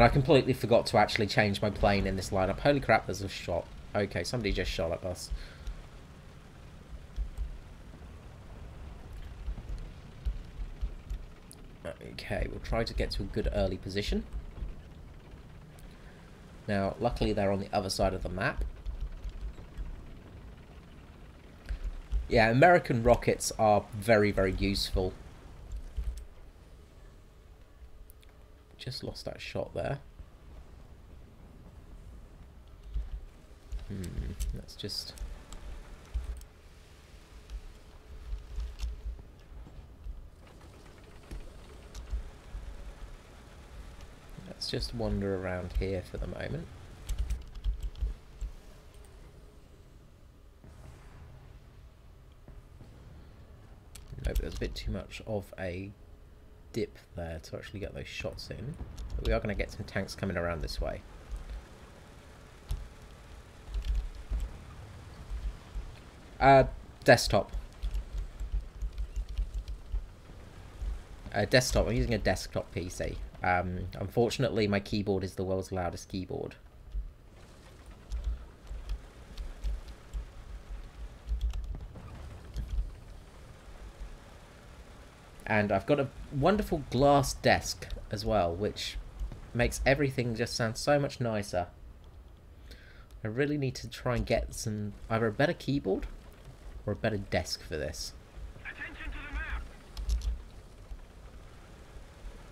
A: I completely forgot to actually change my plane in this lineup. Holy crap, there's a shot. Okay, somebody just shot at us. Okay, we'll try to get to a good early position. Now, luckily they're on the other side of the map. Yeah, American rockets are very, very useful. Just lost that shot there. Let's just... Let's just wander around here for the moment. Nope, there's a bit too much of a dip there to actually get those shots in. But we are going to get some tanks coming around this way. Desktop. Desktop. I'm using a desktop PC. Unfortunately, my keyboard is the world's loudest keyboard. And I've got a wonderful glass desk as well, which makes everything just sound so much nicer. I really need to try and get some either a better keyboard or a better desk for this.
B: Attention to the map.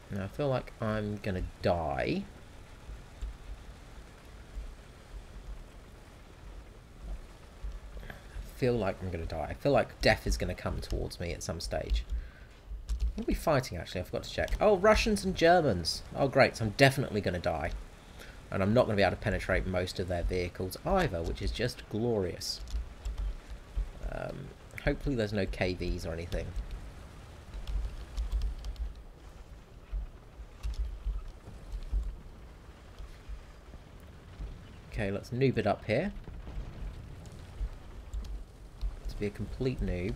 A: Now I feel like I'm gonna die. I feel like I'm gonna die. I feel like death is gonna come towards me at some stage. What are we fighting actually? I forgot to check. Oh, Russians and Germans. Oh great, so I'm definitely gonna die. And I'm not going to be able to penetrate most of their vehicles either, which is just glorious. Hopefully there's no KVs or anything. Okay, let's noob it up here. Let's be a complete noob.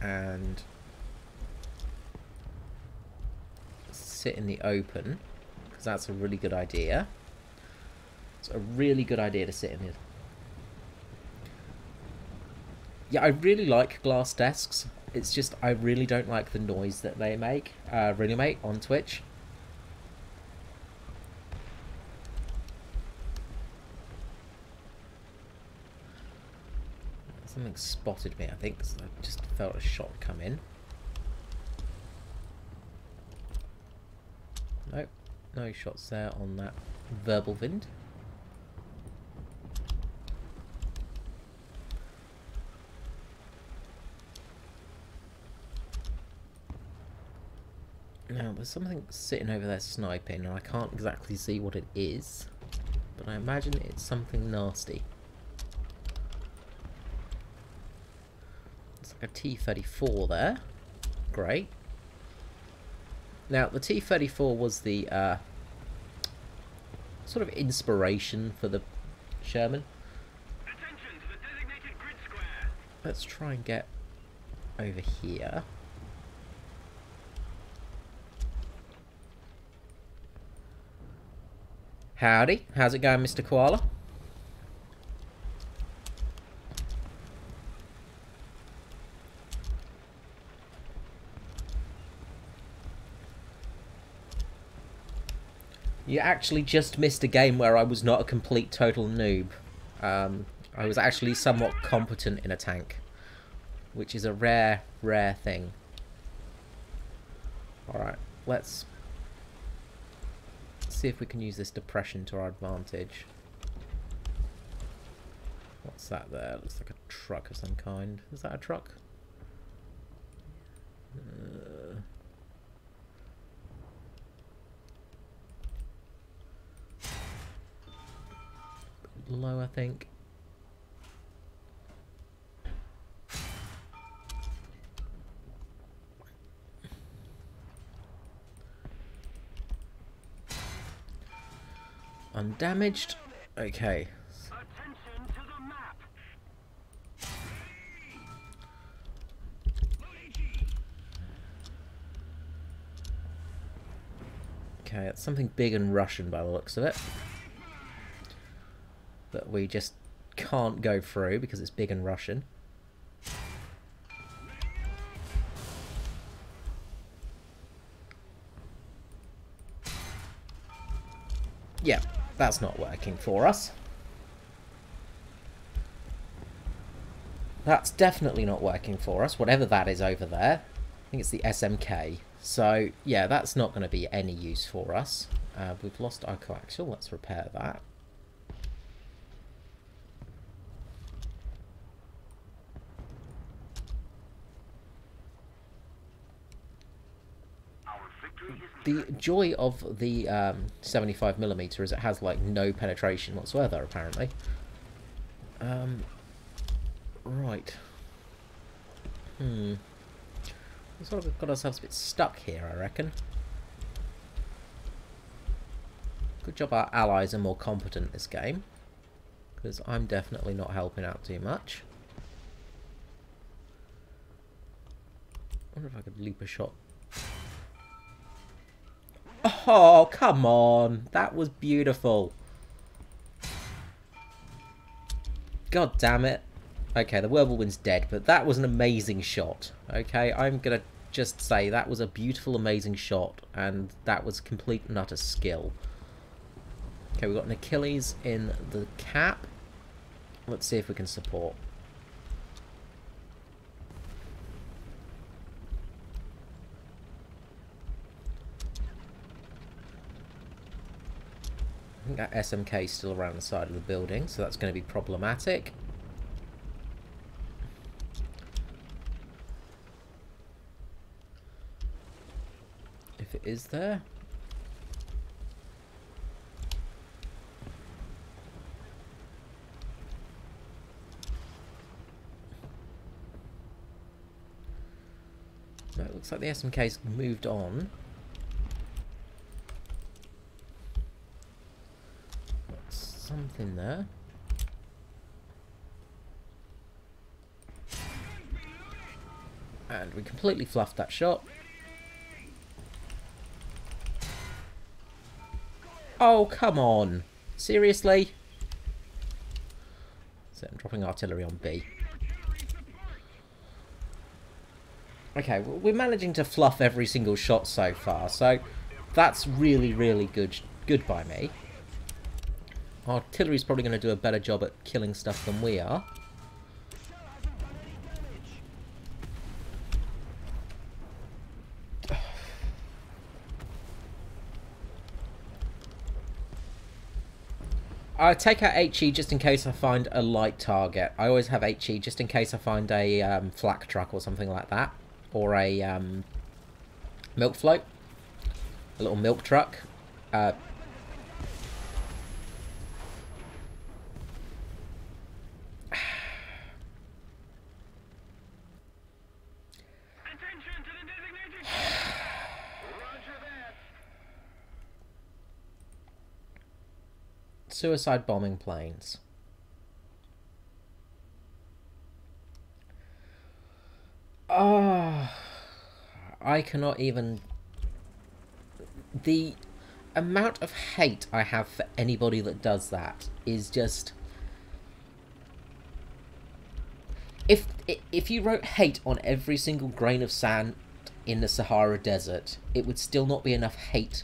A: And sit in the open, because that's a really good idea. It's a really good idea to sit in it. Yeah, I really like glass desks. It's just I really don't like the noise that they make. Ringmate on Twitch. Something spotted me, I think, because I just felt a shot come in. Nope, no shots there on that verbal wind. Now, there's something sitting over there sniping, and I can't exactly see what it is, but I imagine it's something nasty. It's like a T-34 there. Great. Now, the T-34 was the sort of inspiration for the Sherman.
B: Attention to the designated grid square.
A: Let's try and get over here. Howdy, how's it going, Mr. Koala? You actually just missed a game where I was not a complete total noob. I was actually somewhat competent in a tank, which is a rare, rare thing. Alright, let's see if we can use this depression to our advantage. What's that there? Looks like a truck of some kind. Is that a truck? Low, I think. Undamaged. Okay.
B: Attention to the map.
A: Okay, it's something big and Russian by the looks of it. That we just can't go through because it's big and Russian. Yeah, that's not working for us. That's definitely not working for us, whatever that is over there. I think it's the SMK. So, yeah, that's not going to be any use for us. We've lost our coaxial. Let's repair that. The joy of the 75mm is it has like no penetration whatsoever, apparently. Right. We sort of got ourselves a bit stuck here, I reckon. Good job our allies are more competent this game, because I'm definitely not helping out too much. I wonder if I could loop a shot. Oh, Oh, come on. That was beautiful. God damn it. Okay, the Whirlwind's dead, but that was an amazing shot. Okay, I'm going to just say that was a beautiful, amazing shot, and that was complete and utter skill. Okay, we've got an Achilles in the cap. Let's see if we can support. I think that SMK is still around the side of the building, so that's going to be problematic. If it is there. No, it looks like the SMK's moved on. Something there. And we completely fluffed that shot. Oh, come on. Seriously? So I'm dropping artillery on B. Okay, well, we're managing to fluff every single shot so far, so that's really, really good by me. Artillery's probably going to do a better job at killing stuff than we are. I take out HE just in case I find a light target. I always have HE just in case I find a flak truck or something like that. Or a milk float. A little milk truck. Suicide bombing planes. Oh, I cannot even... The amount of hate I have for anybody that does that is just... If you wrote hate on every single grain of sand in the Sahara Desert, it would still not be enough hate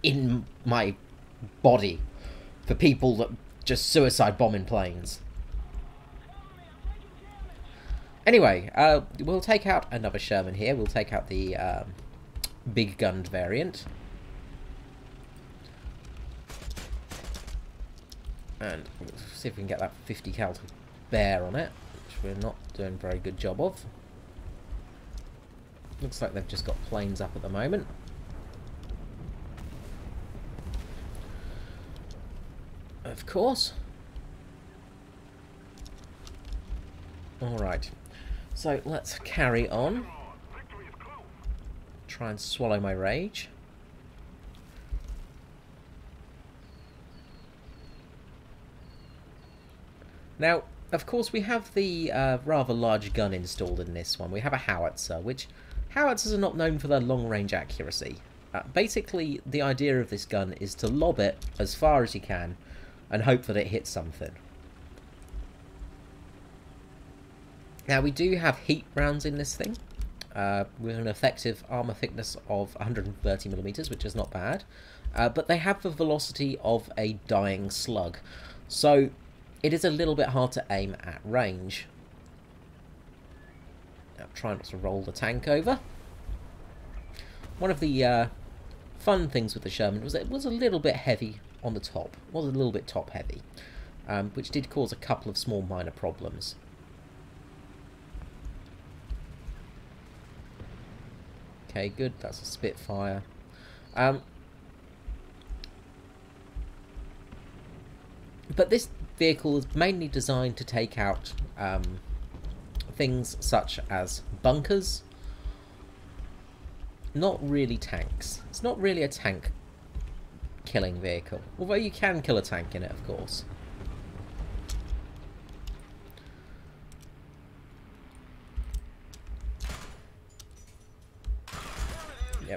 A: in my body for people that just suicide bomb in planes. Anyway, we'll take out another Sherman here. We'll take out the big gunned variant. And we'll see if we can get that 50 cal to bear on it, which we're not doing a very good job of. Looks like they've just got planes up at the moment. Of course. Alright. So let's carry on. Try and swallow my rage. Now, of course, we have the rather large gun installed in this one. We have a howitzer, which howitzers are not known for their long-range accuracy. Basically, the idea of this gun is to lob it as far as you can and hope that it hits something. Now, we do have heat rounds in this thing, with an effective armour thickness of 130mm, which is not bad, but they have the velocity of a dying slug, so it is a little bit hard to aim at range. Now, try not to roll the tank over. One of the fun things with the Sherman was that it was a little bit heavy on the top, was a little bit top heavy, which did cause a couple of small minor problems. Okay, good, that's a Spitfire. But this vehicle is mainly designed to take out things such as bunkers, not really tanks. It's not really a tank killing vehicle, although you can kill a tank in it, of course.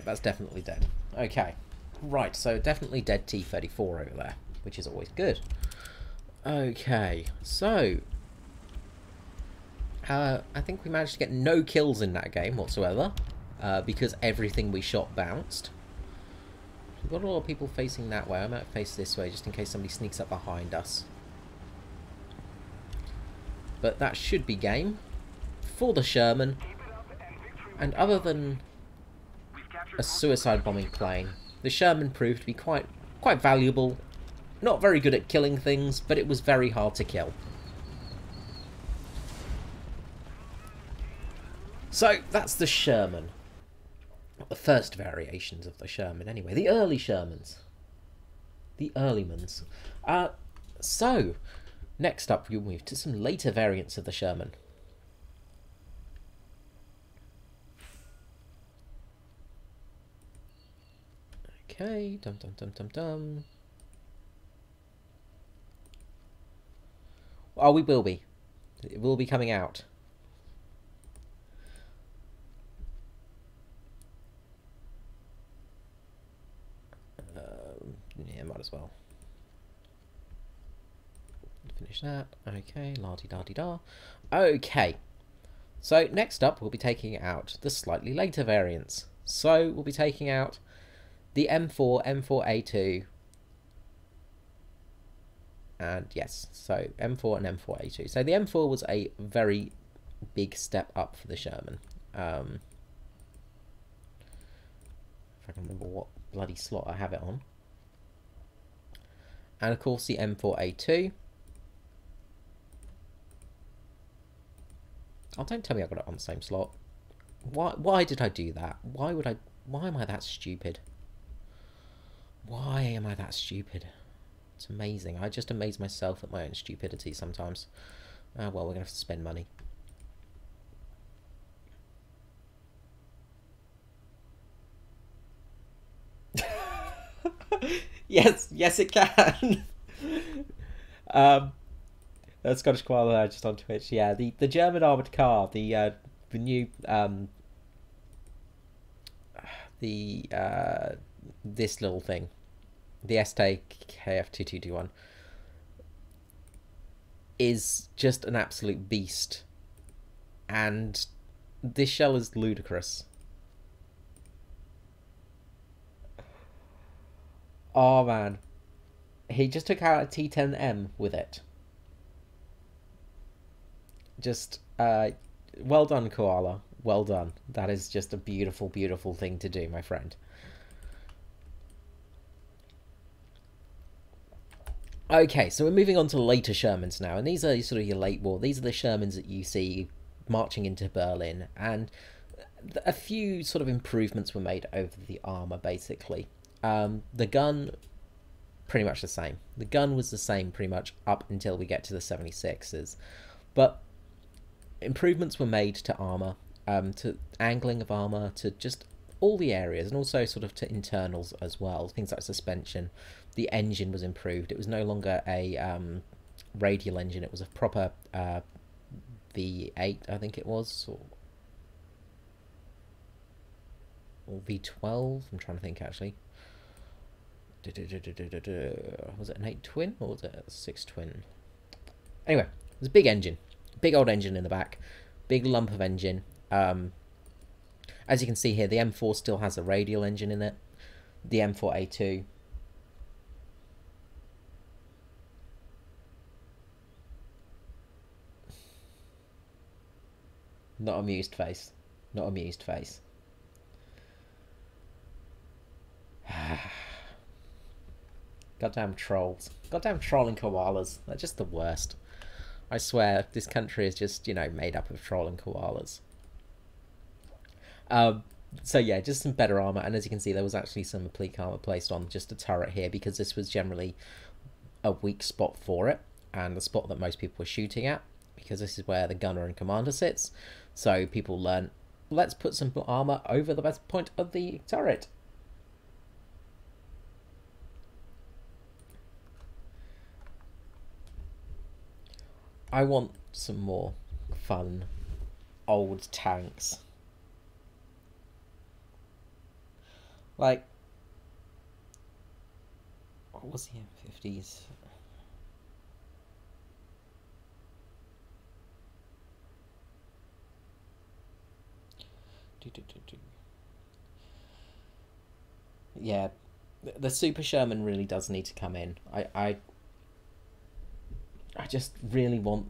A: that's definitely dead. Okay. Right, so definitely dead T-34 over there, which is always good. Okay, so... I think we managed to get no kills in that game whatsoever, because everything we shot bounced. We've got a lot of people facing that way. I might face this way just in case somebody sneaks up behind us. But that should be game for the Sherman. And other than a suicide bombing plane, the Sherman proved to be quite valuable. Not very good at killing things, but it was very hard to kill. So that's the Sherman. The first variations of the Sherman, anyway. The early Shermans. The earlymans. So, next up we'll move to some later variants of the Sherman. Okay, dum dum dum dum dum. Oh, we will be. It will be coming out. Yeah, might as well. Finish that. Okay, la-di-da-di-da. Okay. So, next up, we'll be taking out the slightly later variants. So, we'll be taking out the M4, M4A2. And yes, so M4 and M4A2. So, the M4 was a very big step up for the Sherman. If I can remember what bloody slot I have it on. And of course the M4A2. Oh, don't tell me I got it on the same slot. Why did I do that? Why am I that stupid? Why am I that stupid? It's amazing. I just amaze myself at my own stupidity sometimes. Well, we're gonna have to spend money. yes it can. Scottish Koala just on Twitch. Yeah, the German armored car, the new this little thing, the ST KF2221, is just an absolute beast, and this shell is ludicrous. Oh man, he just took out a T10M with it. Just well done, Koala. Well done. That is just a beautiful, beautiful thing to do, my friend. Okay, so we're moving on to later Shermans now, and these are sort of your late war. These are the Shermans that you see marching into Berlin, and a few sort of improvements were made over the armour, basically. The gun, pretty much the same. The gun was the same pretty much up until we get to the 76s. But improvements were made to armour, to angling of armour, to just all the areas, and also sort of to internals as well. Things like suspension. The engine was improved. It was no longer a radial engine. It was a proper V8, I think it was, or V12. I'm trying to think actually. Was it an 8 twin or was it a 6 twin? Anyway, it was a big engine, big old engine in the back, big lump of engine. As you can see here, the M4 still has a radial engine in it. The M4A2. Not amused face. Not amused face. Goddamn trolls. Goddamn trolling koalas. They're just the worst. I swear, this country is just, you know, made up of trolling koalas. So yeah, just some better armour, and as you can see, there was actually some applique armour placed on just a turret here, because this was generally a weak spot for it, and the spot that most people were shooting at, because this is where the gunner and commander sits. So people learn, let's put some armour over the best point of the turret. I want some more fun old tanks. Like, what was the M50s? Yeah, the Super Sherman really does need to come in. I just really want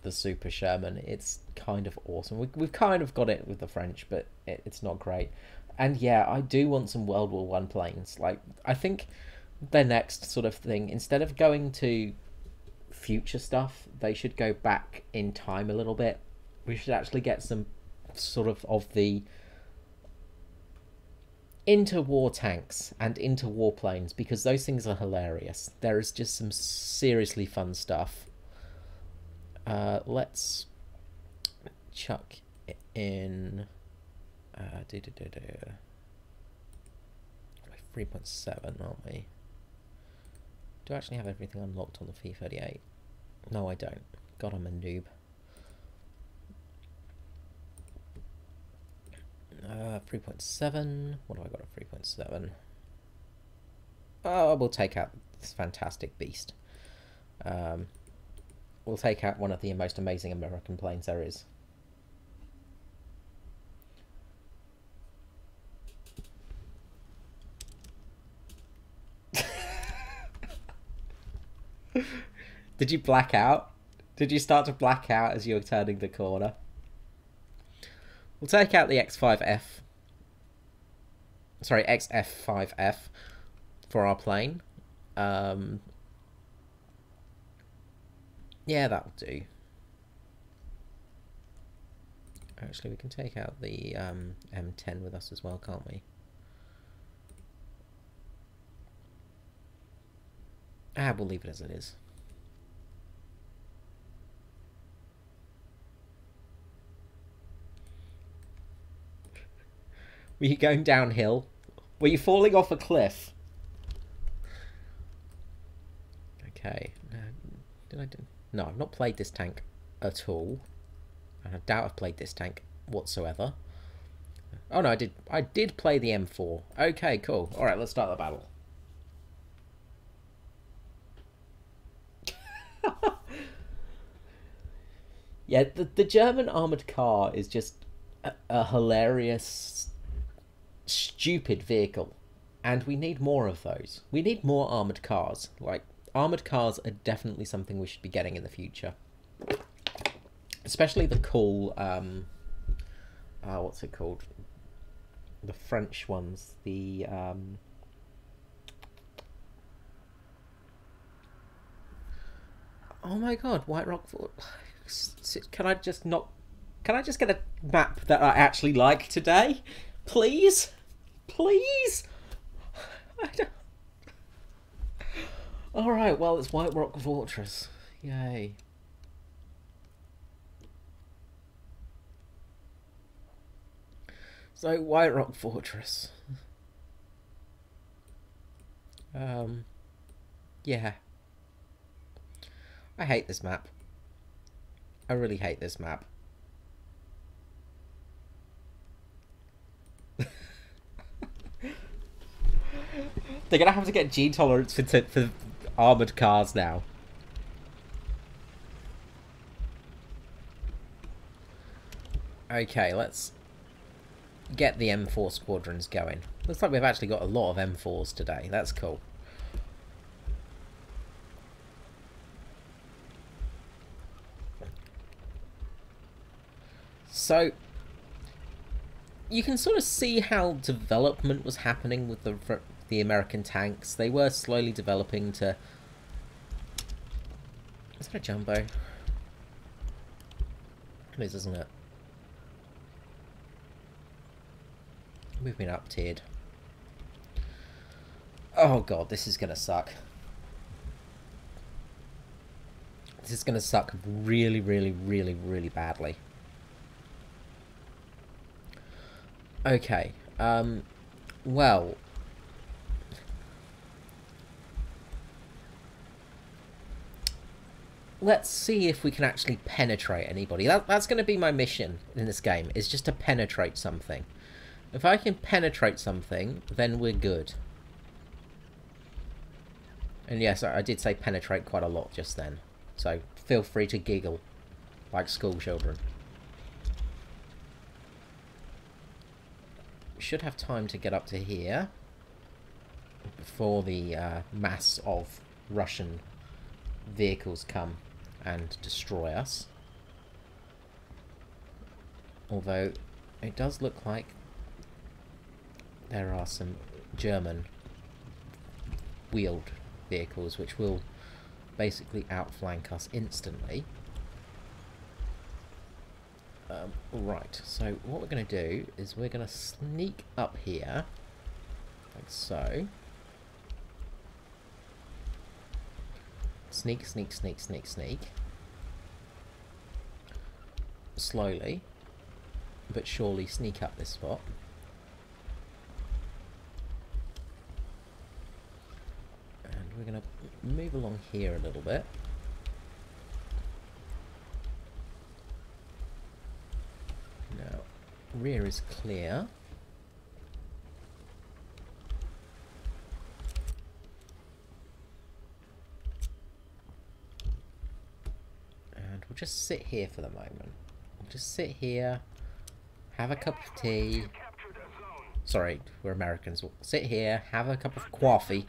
A: the Super Sherman. It's kind of awesome. We've kind of got it with the French, but it's not great. And yeah, I do want some World War One planes. Like, I think their next sort of thing, instead of going to future stuff, they should go back in time a little bit. We should actually get some sort of the interwar tanks and interwar planes, because those things are hilarious. There is just some seriously fun stuff. Let's chuck in 3.7, aren't we? Do I actually have everything unlocked on the F-38? No, I don't. God, I'm a noob. 3.7. What do I got at 3.7? Oh, we'll take out this fantastic beast. We'll take out one of the most amazing American planes there is. Did you black out? Did you start to black out as you were turning the corner? We'll take out the X5F. Sorry, XF5F for our plane. Yeah, that'll do. Actually, we can take out the M10 with us as well, can't we? We'll leave it as it is. Were you going downhill? Were you falling off a cliff? Okay. Did I do? No, I've not played this tank at all. And I doubt I've played this tank whatsoever. Oh no, I did play the M4. Okay, cool. Alright, let's start the battle. Yeah, the German armoured car is just a hilarious, stupid vehicle. And we need more of those. We need more armoured cars. Like, armoured cars are definitely something we should be getting in the future. Especially the cool, what's it called? The French ones. The, oh my god, White Rock Fort. Can I just not... Can I just get a map that I actually like today? Please? Please? I don't... Alright, well, it's White Rock Fortress. Yay. So, White Rock Fortress. Yeah. I hate this map. I really hate this map. They're gonna have to get G tolerance for armoured cars now. Okay, let's get the M4 squadrons going. Looks like we've actually got a lot of M4s today. That's cool. So, you can sort of see how development was happening with the American tanks. They were slowly developing to... Is that a jumbo? It is, isn't it? We've been up-tiered. Oh god, this is gonna suck. This is gonna suck really, really, really, really badly. Okay, well... Let's see if we can actually penetrate anybody. That's going to be my mission in this game, is just to penetrate something. If I can penetrate something, then we're good. And yes, I did say penetrate quite a lot just then. So feel free to giggle like school children. Should have time to get up to here before the mass of Russian vehicles come and destroy us. Although it does look like there are some German wheeled vehicles which will basically outflank us instantly. Right, so what we're going to do is we're going to sneak up here, like so. Sneak, sneak, sneak, sneak, sneak. Slowly, but surely sneak up this spot. And we're going to move along here a little bit. Now, rear is clear. And we'll just sit here for the moment. We'll just sit here, have a cup of tea. Sorry, we're Americans. We'll sit here, have a cup of coffee.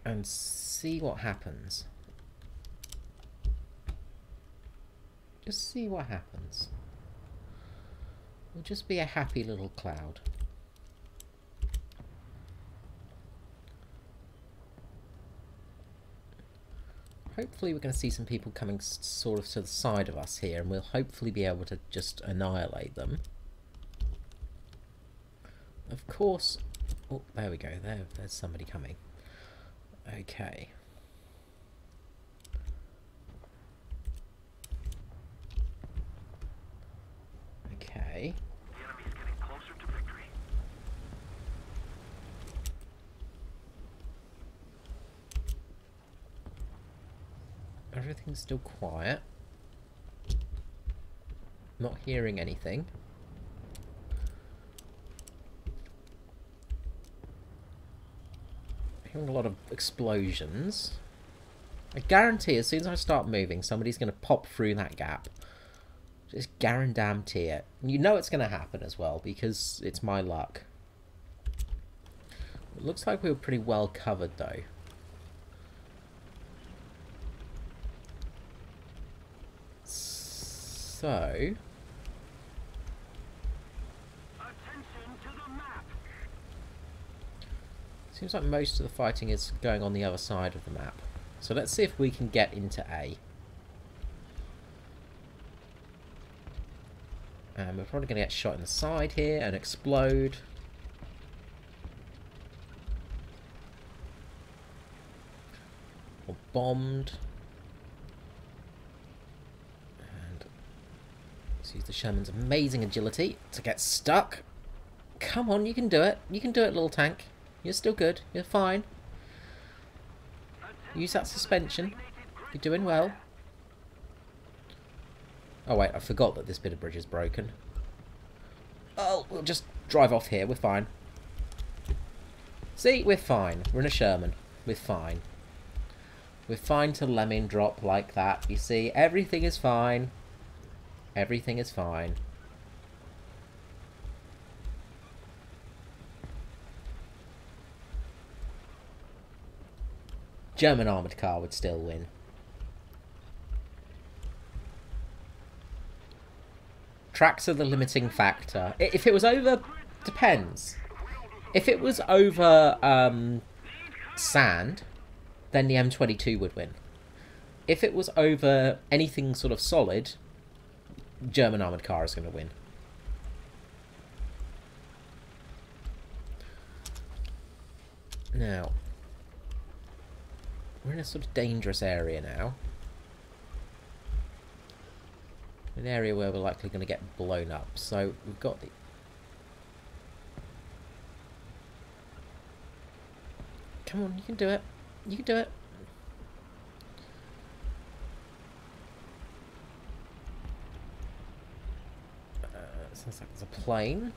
A: And see what happens. Just see what happens. We'll just be a happy little cloud. Hopefully we're going to see some people coming sort of to the side of us here, and we'll hopefully be able to just annihilate them. Of course... Oh, there we go. There's somebody coming. Okay. Okay.
B: The enemy's getting closer to victory.
A: Everything's still quiet. Not hearing anything. Hearing a lot of explosions. I guarantee as soon as I start moving, somebody's going to pop through that gap. Just guarantee it. You know it's going to happen as well, because it's my luck. It looks like we were pretty well covered, though. So...
B: Attention to the map.
A: Seems like most of the fighting is going on the other side of the map. So let's see if we can get into A. And we're probably going to get shot in the side here and explode. Or bombed. And let's use the Sherman's amazing agility to get stuck. Come on, you can do it. You can do it, little tank. You're still good. You're fine. Use that suspension. You're doing well. Oh wait, I forgot that this bit of bridge is broken. Oh, we'll just drive off here. We're fine. See, we're fine. We're in a Sherman. We're fine. We're fine to lemming drop like that. You see, everything is fine. Everything is fine. German armoured car would still win. Tracks are the limiting factor. If it was over... Depends. If it was over sand, then the M22 would win. If it was over anything sort of solid, German armoured car is going to win. Now, we're in a sort of dangerous area now. An area where we're likely going to get blown up. So we've got the... Come on, you can do it. You can do it. Sounds like there's a plane.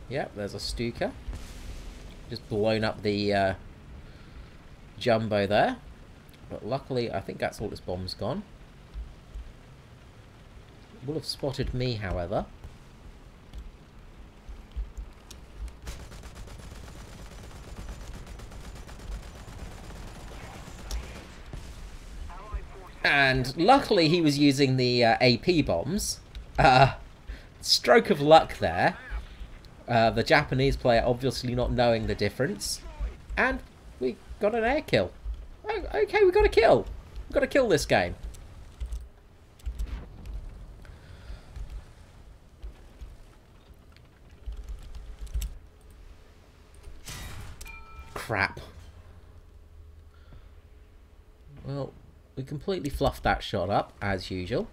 A: Yep, there's a Stuka. Just blown up the jumbo there. But luckily, I think that's all its bombs gone. Will have spotted me, however. And luckily he was using the AP bombs. Stroke of luck there. The Japanese player obviously not knowing the difference. And we got an air kill. Oh, okay, we got a kill. We've got to kill this game. Crap. Well, we completely fluffed that shot up, as usual.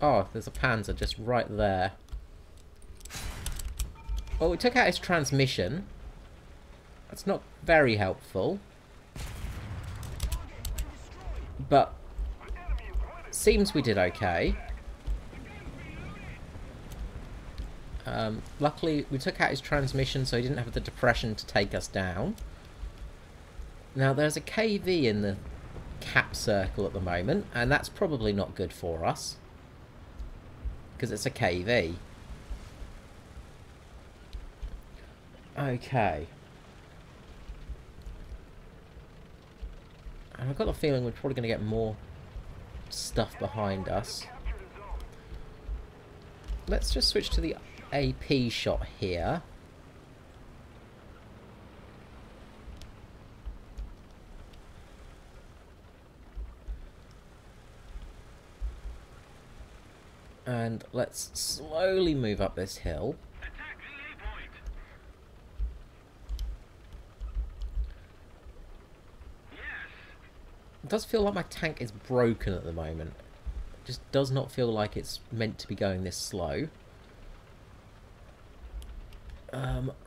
A: Oh, there's a Panzer just right there. Well, we took out his transmission. That's not very helpful. But seems we did okay. Luckily, we took out his transmission, so he didn't have the depression to take us down. Now, there's a KV in the cap circle at the moment, and that's probably not good for us. Because it's a KV. Okay. And I've got a feeling we're probably going to get more stuff behind us. Let's just switch to the AP shot here. And let's slowly move up this hill.
B: Attack the A point. Yes.
A: It does feel like my tank is broken at the moment. It just does not feel like it's meant to be going this slow.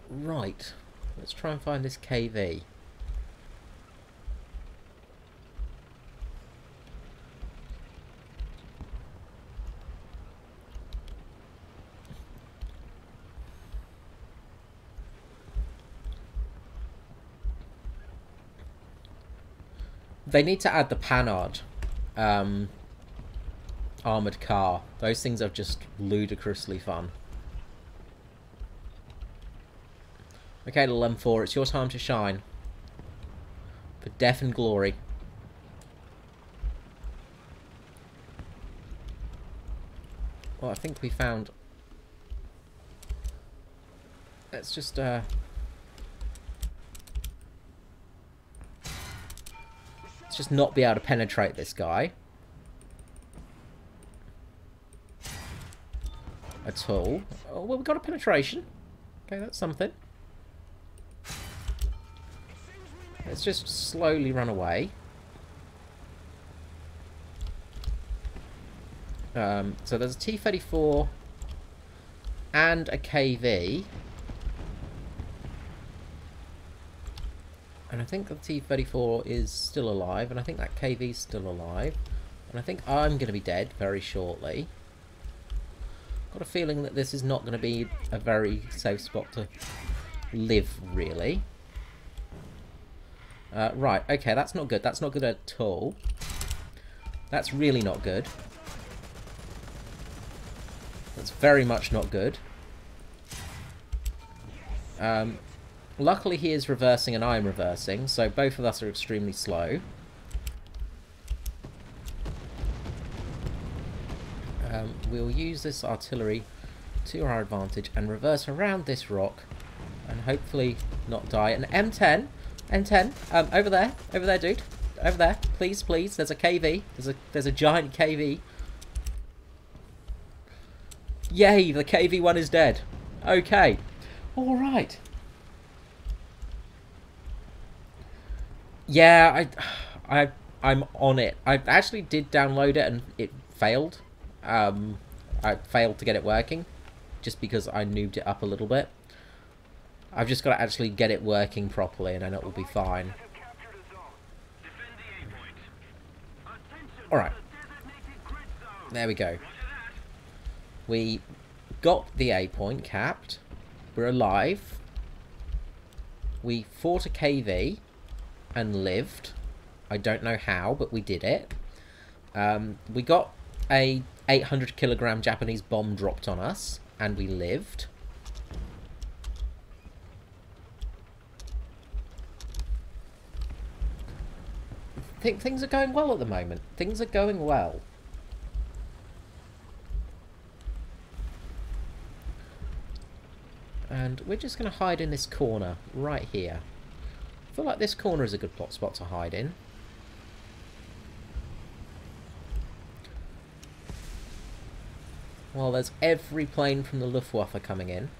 A: Right. Let's try and find this KV. They need to add the Panhard armoured car. Those things are just ludicrously fun. Okay, little M4, it's your time to shine. For death and glory. Well, I think we found... Let's just, Let's just not be able to penetrate this guy. At all. Oh, well, we got a penetration. Okay, that's something. Let's just slowly run away. So there's a T-34 and a KV. And I think the T-34 is still alive, and I think that KV is still alive. And I think I'm going to be dead very shortly. Got a feeling that this is not going to be a very safe spot to live, really. Right, okay, that's not good. That's not good at all. That's really not good. That's very much not good. Luckily he is reversing and I'm reversing, so both of us are extremely slow. We'll use this artillery to our advantage and reverse around this rock and hopefully not die. And M10, over there, dude, over there, please, please. There's a KV. There's a giant KV. Yay, the KV-1 is dead. Okay, all right. Yeah, I'm on it. I actually did download it and it failed. I failed to get it working just because I noobed it up a little bit. I've just got to actually get it working properly and then it will be fine. Alright. There we go. We got the A point capped. We're alive. We fought a KV and lived. I don't know how, but we did it. We got a 800 kilogram Japanese bomb dropped on us, and we lived. I think things are going well at the moment. Things are going well. And we're just going to hide in this corner right here. I feel like this corner is a good plot spot to hide in. Well, there's every plane from the Luftwaffe coming in.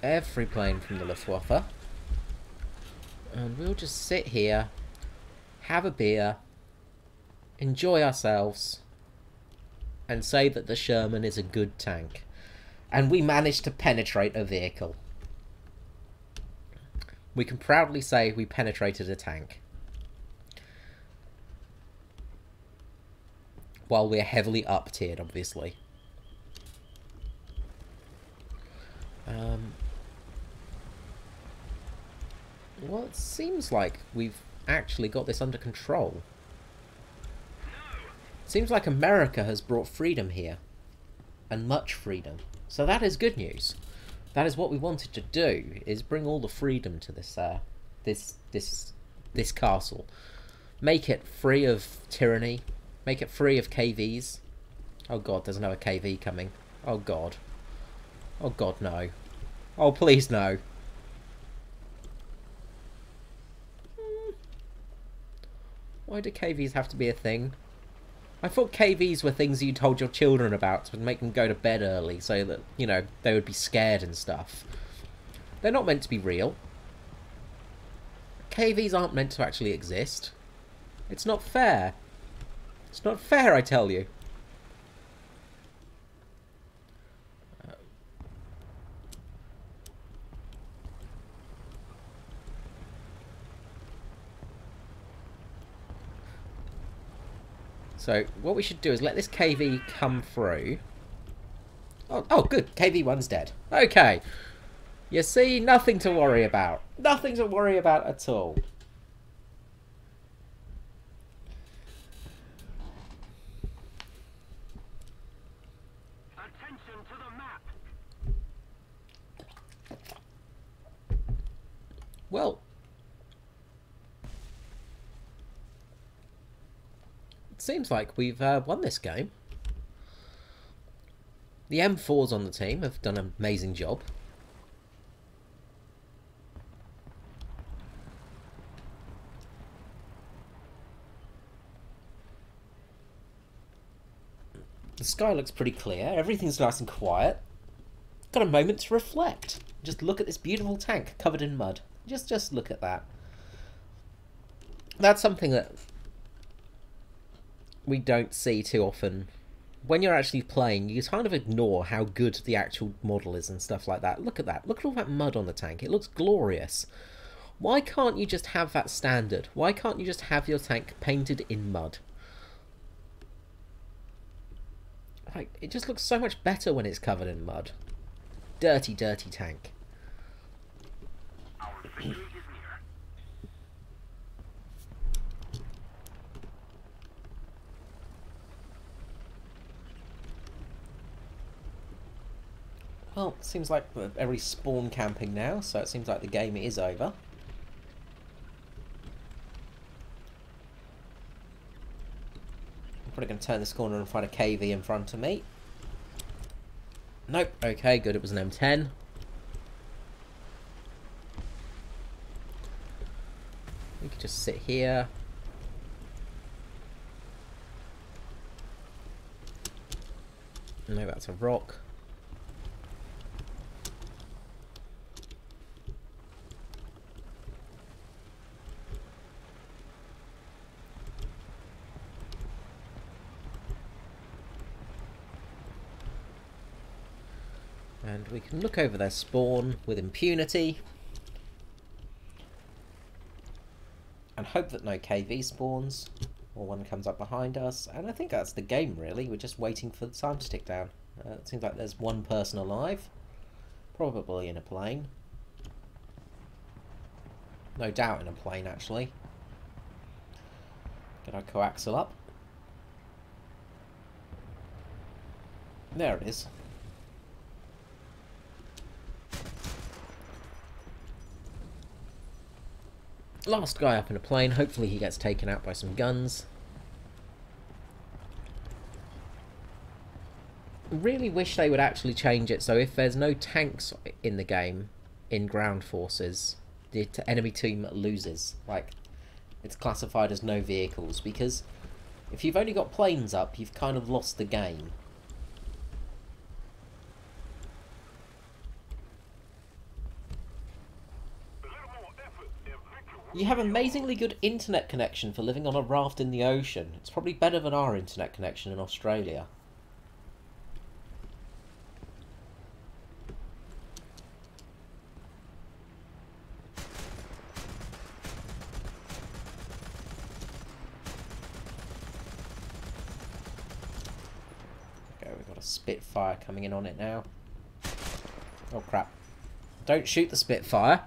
A: Every plane from the Luftwaffe. And we'll just sit here, have a beer, enjoy ourselves, and say that the Sherman is a good tank. And we managed to penetrate a vehicle. We can proudly say we penetrated a tank. While we're heavily up-tiered, obviously. Well, it seems like we've actually got this under control. Seems like America has brought freedom here. And much freedom. So that is good news. That is what we wanted to do, is bring all the freedom to this this castle. Make it free of tyranny. Make it free of KVs. Oh god, there's another KV coming. Oh god. Oh god, no. Oh, please, no. Why do KVs have to be a thing? I thought KVs were things you told your children about to make them go to bed early so that, you know, they would be scared and stuff. They're not meant to be real. KVs aren't meant to actually exist. It's not fair. It's not fair, I tell you. So, what we should do is let this KV come through. Oh, good. KV-1's dead. Okay. You see, nothing to worry about. Nothing to worry about at all. Well, it seems like we've won this game. The M4s on the team have done an amazing job. The sky looks pretty clear. Everything's nice and quiet. Got a moment to reflect. Just look at this beautiful tank covered in mud. Just look at that. That's something that we don't see too often. When you're actually playing, you kind of ignore how good the actual model is and stuff like that. Look at that. Look at all that mud on the tank. It looks glorious. Why can't you just have that standard? Why can't you just have your tank painted in mud? Like, it just looks so much better when it's covered in mud. Dirty, dirty tank. Well, it seems like everybody's spawn camping now, so it seems like the game is over. I'm probably going to turn this corner and find a KV in front of me. Nope. Okay, good. It was an M10. We could just sit here. No, that's a rock. And we can look over their spawn with impunity. and hope that no KV spawns or one comes up behind us. And I think that's the game, really. We're just waiting for the time to tick down. It seems like there's one person alive, probably in a plane. No doubt in a plane, actually. Get our coaxial up. There it is. Last guy up in a plane. Hopefully he gets taken out by some guns. Really wish they would actually change it so if there's no tanks in the game, in ground forces, the enemy team loses. Like, it's classified as no vehicles, because if you've only got planes up, you've kind of lost the game. You have amazingly good internet connection for living on a raft in the ocean. It's probably better than our internet connection in Australia. Okay, we've got a Spitfire coming in on it now. Oh crap. Don't shoot the Spitfire.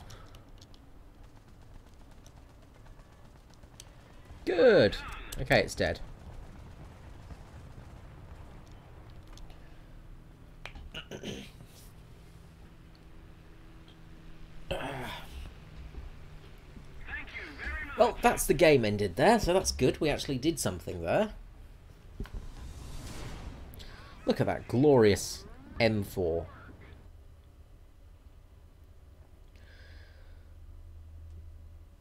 A: Good. Okay, it's dead. Well, that's the game ended there, so that's good. We actually did something there. Look at that glorious M4.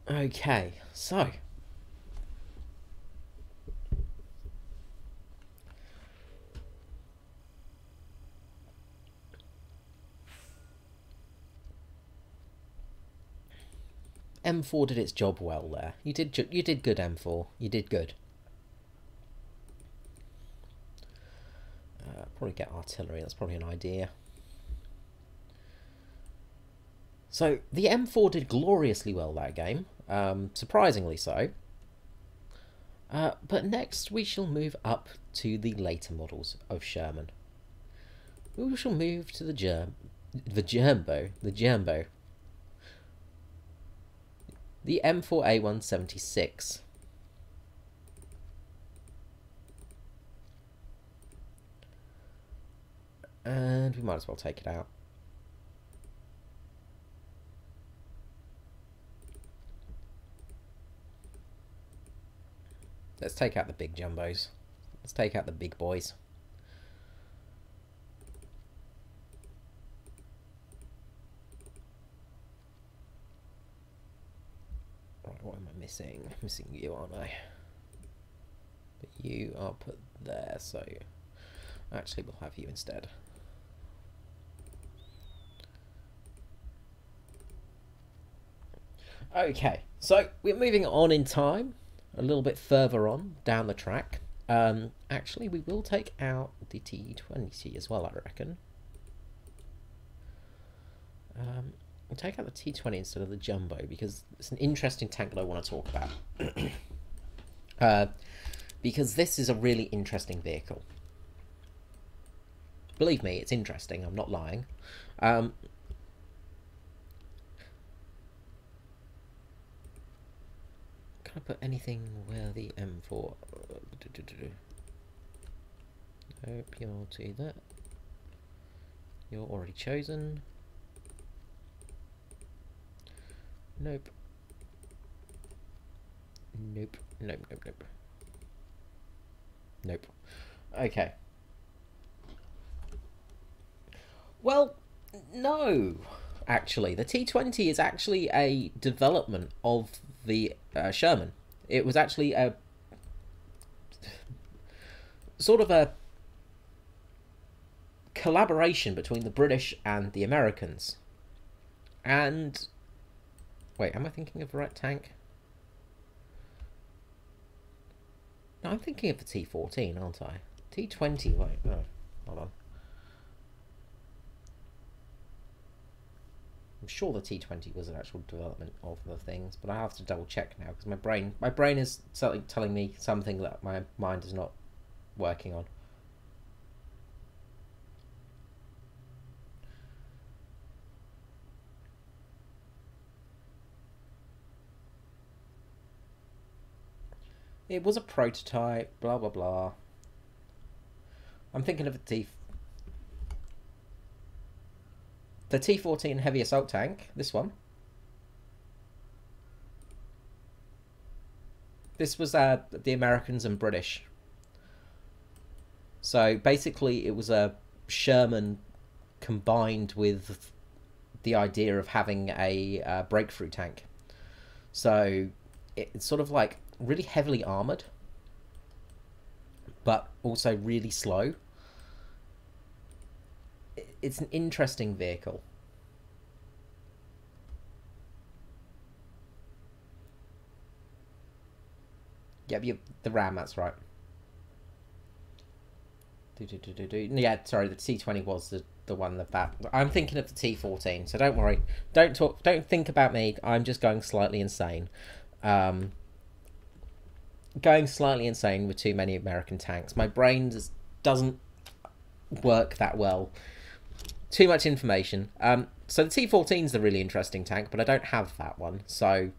A: Okay, so... M4 did its job well there. You did good, M4. You did good. Probably get artillery. That's probably an idea. So the M4 did gloriously well that game. Surprisingly so. But next we shall move up to the later models of Sherman. We shall move to the Jumbo. The M4A176. And we might as well take it out. Let's take out the big jumbos. Let's take out the big boys. Right, what am I missing? I'm missing you, aren't I? But you are put there, so actually we'll have you instead. Okay, so we're moving on in time, a little bit further on down the track. Actually, we will take out the T20 as well, I reckon. We'll take out the T20 instead of the Jumbo because it's an interesting tank that I want to talk about. Because this is a really interesting vehicle. Believe me, it's interesting, I'm not lying. Can I put anything where the M4... Nope, you're to that. You're already chosen. Nope. Nope. Nope, nope, nope. Nope. Okay. Well, no. Actually, the T20 is actually a development of the Sherman. It was actually a sort of a collaboration between the British and the Americans. And wait, am I thinking of the right tank? No, I'm thinking of the T14, aren't I? T20, wait, no, hold on. I'm sure the T20 was an actual development of the things, but I have to double check now because my brain is telling me something that my mind is not working on. It was a prototype, blah blah blah. I'm thinking of the T14 heavy assault tank, this one. This was the Americans and British. So basically it was a Sherman combined with the idea of having a breakthrough tank. So it's sort of like really heavily armoured, but also really slow. It's an interesting vehicle. Yep, the Ram, that's right. Yeah, sorry, the T20 was the one that I'm thinking of the T14, so don't worry. Don't think about me. I'm just going slightly insane. Going slightly insane with too many American tanks. My brain just doesn't work that well. Too much information. So the T14 is the really interesting tank, but I don't have that one, so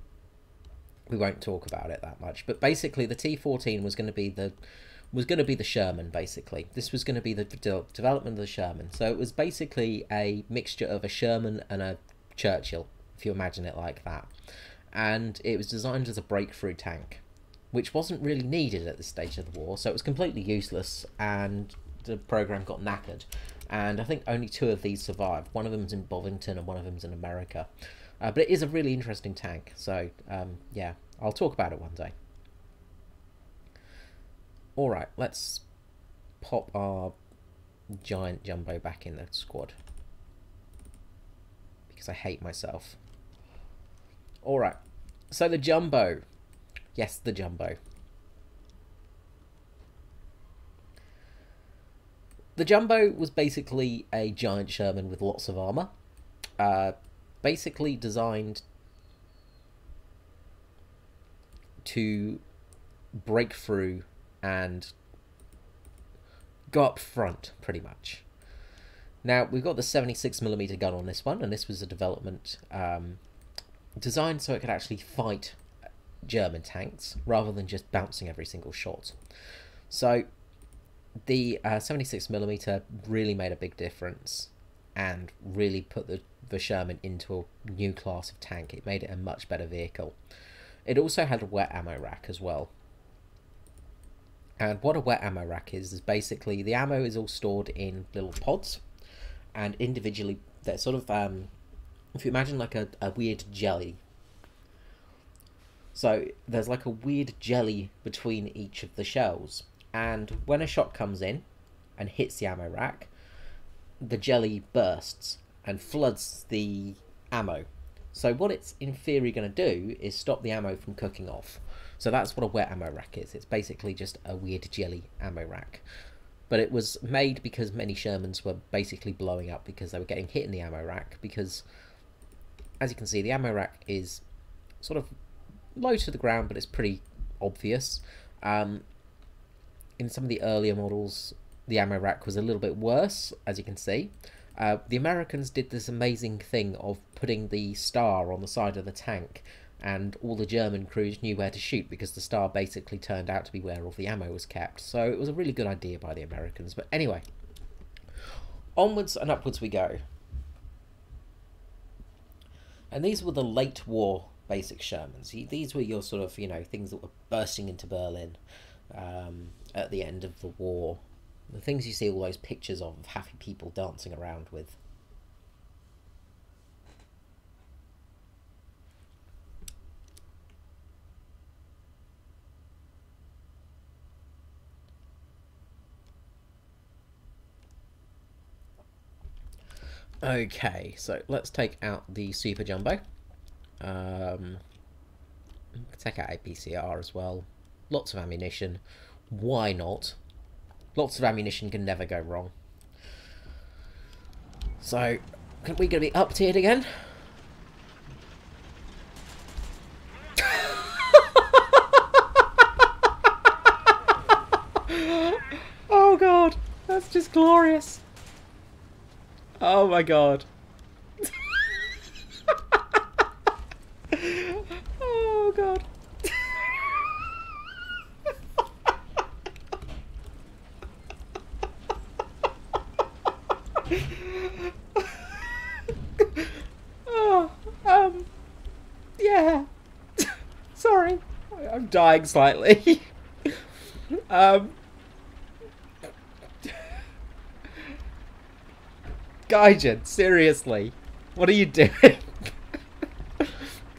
A: we won't talk about it that much. But basically, the T14 was going to be the Sherman. Basically, this was going to be the development of the Sherman. So it was basically a mixture of a Sherman and a Churchill, if you imagine it like that. And it was designed as a breakthrough tank, which wasn't really needed at this stage of the war, so it was completely useless, and the program got knackered. And I think only 2 of these survived. One of them's in Bovington and one of them's in America. But it is a really interesting tank, so yeah, I'll talk about it one day. Alright, let's pop our giant jumbo back in the squad, because I hate myself. Alright, so the jumbo. Yes, the jumbo. The jumbo was basically a giant Sherman with lots of armour. Basically designed to break through and go up front, pretty much. Now, we've got the 76mm gun on this one, and this was a development designed so it could actually fight German tanks rather than just bouncing every single shot. So the 76mm really made a big difference and really put the Sherman into a new class of tank. It made it a much better vehicle. It also had a wet ammo rack as well. And what a wet ammo rack is basically the ammo is all stored in little pods, and individually they're sort of if you imagine like a weird jelly. So there's like a weird jelly between each of the shells, and when a shot comes in and hits the ammo rack, the jelly bursts and floods the ammo. So what it's in theory going to do is stop the ammo from cooking off. So that's what a wet ammo rack is. It's basically just a weird jelly ammo rack. But it was made because many Shermans were basically blowing up because they were getting hit in the ammo rack, because as you can see, the ammo rack is sort of low to the ground, but it's pretty obvious. In some of the earlier models, the ammo rack was a little bit worse, as you can see. The Americans did this amazing thing of putting the star on the side of the tank, and all the German crews knew where to shoot because the star basically turned out to be where all the ammo was kept. So it was a really good idea by the Americans. But anyway, onwards and upwards we go. And these were the late war basic Shermans. These were your sort of, you know, things that were bursting into Berlin at the end of the war. The things you see all those pictures of happy people dancing around with. Okay, so let's take out the Super Jumbo. Take out APCR as well. Lots of ammunition. Why not? Lots of ammunition can never go wrong. So, are we going to be up-tiered again? That's just glorious. Oh my god. Oh god. Oh, yeah. Sorry, I'm dying slightly. Gaijin, seriously, what are you doing?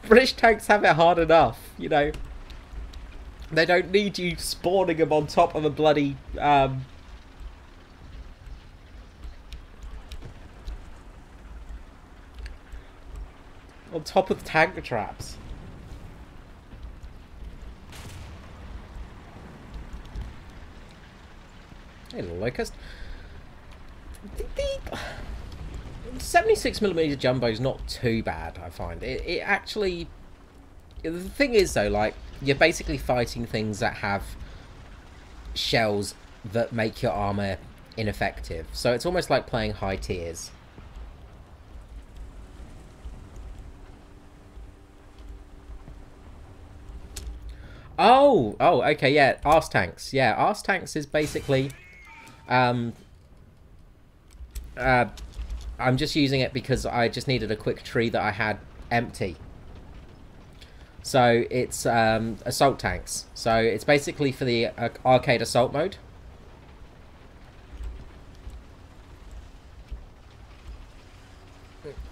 A: British tanks have it hard enough, you know. They don't need you spawning them on top of a bloody on top of tank traps. Hey, Locust. The 76mm jumbo is not too bad, I find. It actually... The thing is, though, like, you're basically fighting things that have shells that make your armour ineffective. So it's almost like playing high tiers. Oh, okay, yeah, arse tanks. Yeah, arse tanks is basically... I'm just using it because I just needed a quick tree that I had empty. So it's assault tanks. So it's basically for the arcade assault mode.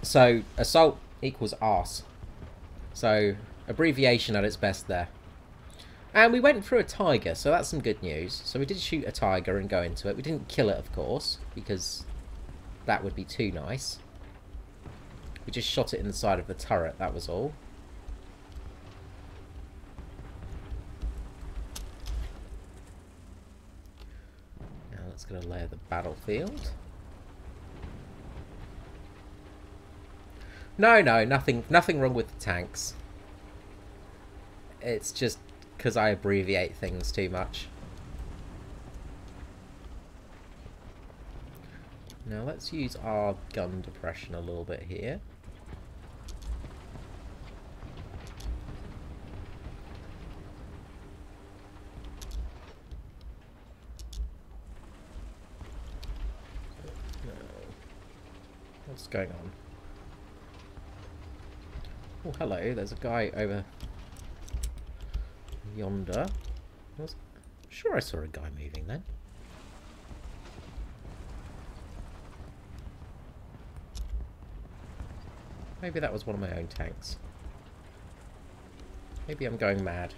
A: So assault equals arse. So abbreviation at its best there. And we went through a tiger, so that's some good news. So we did shoot a tiger and go into it. We didn't kill it, of course, because that would be too nice. We just shot it in the side of the turret, that was all. Now let's go to layer the battlefield. No, nothing wrong with the tanks. It's just because I abbreviate things too much. Now let's use our gun depression a little bit here. No. What's going on? Oh, hello, there's a guy over yonder. I'm sure I saw a guy moving then. Maybe that was one of my own tanks. Maybe I'm going mad.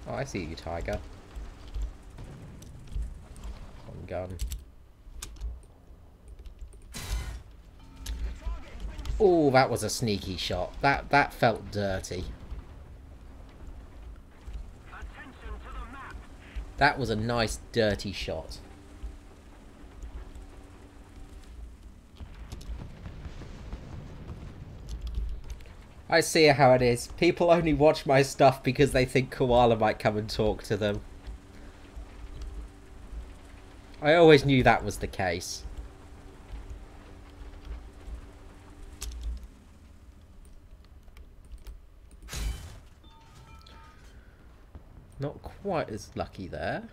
A: Oh, I see you, tiger. On gun. Oh, that was a sneaky shot. That felt dirty. That was a nice dirty shot. I see how it is. People only watch my stuff because they think Koala might come and talk to them. I always knew that was the case. Not quite as lucky there.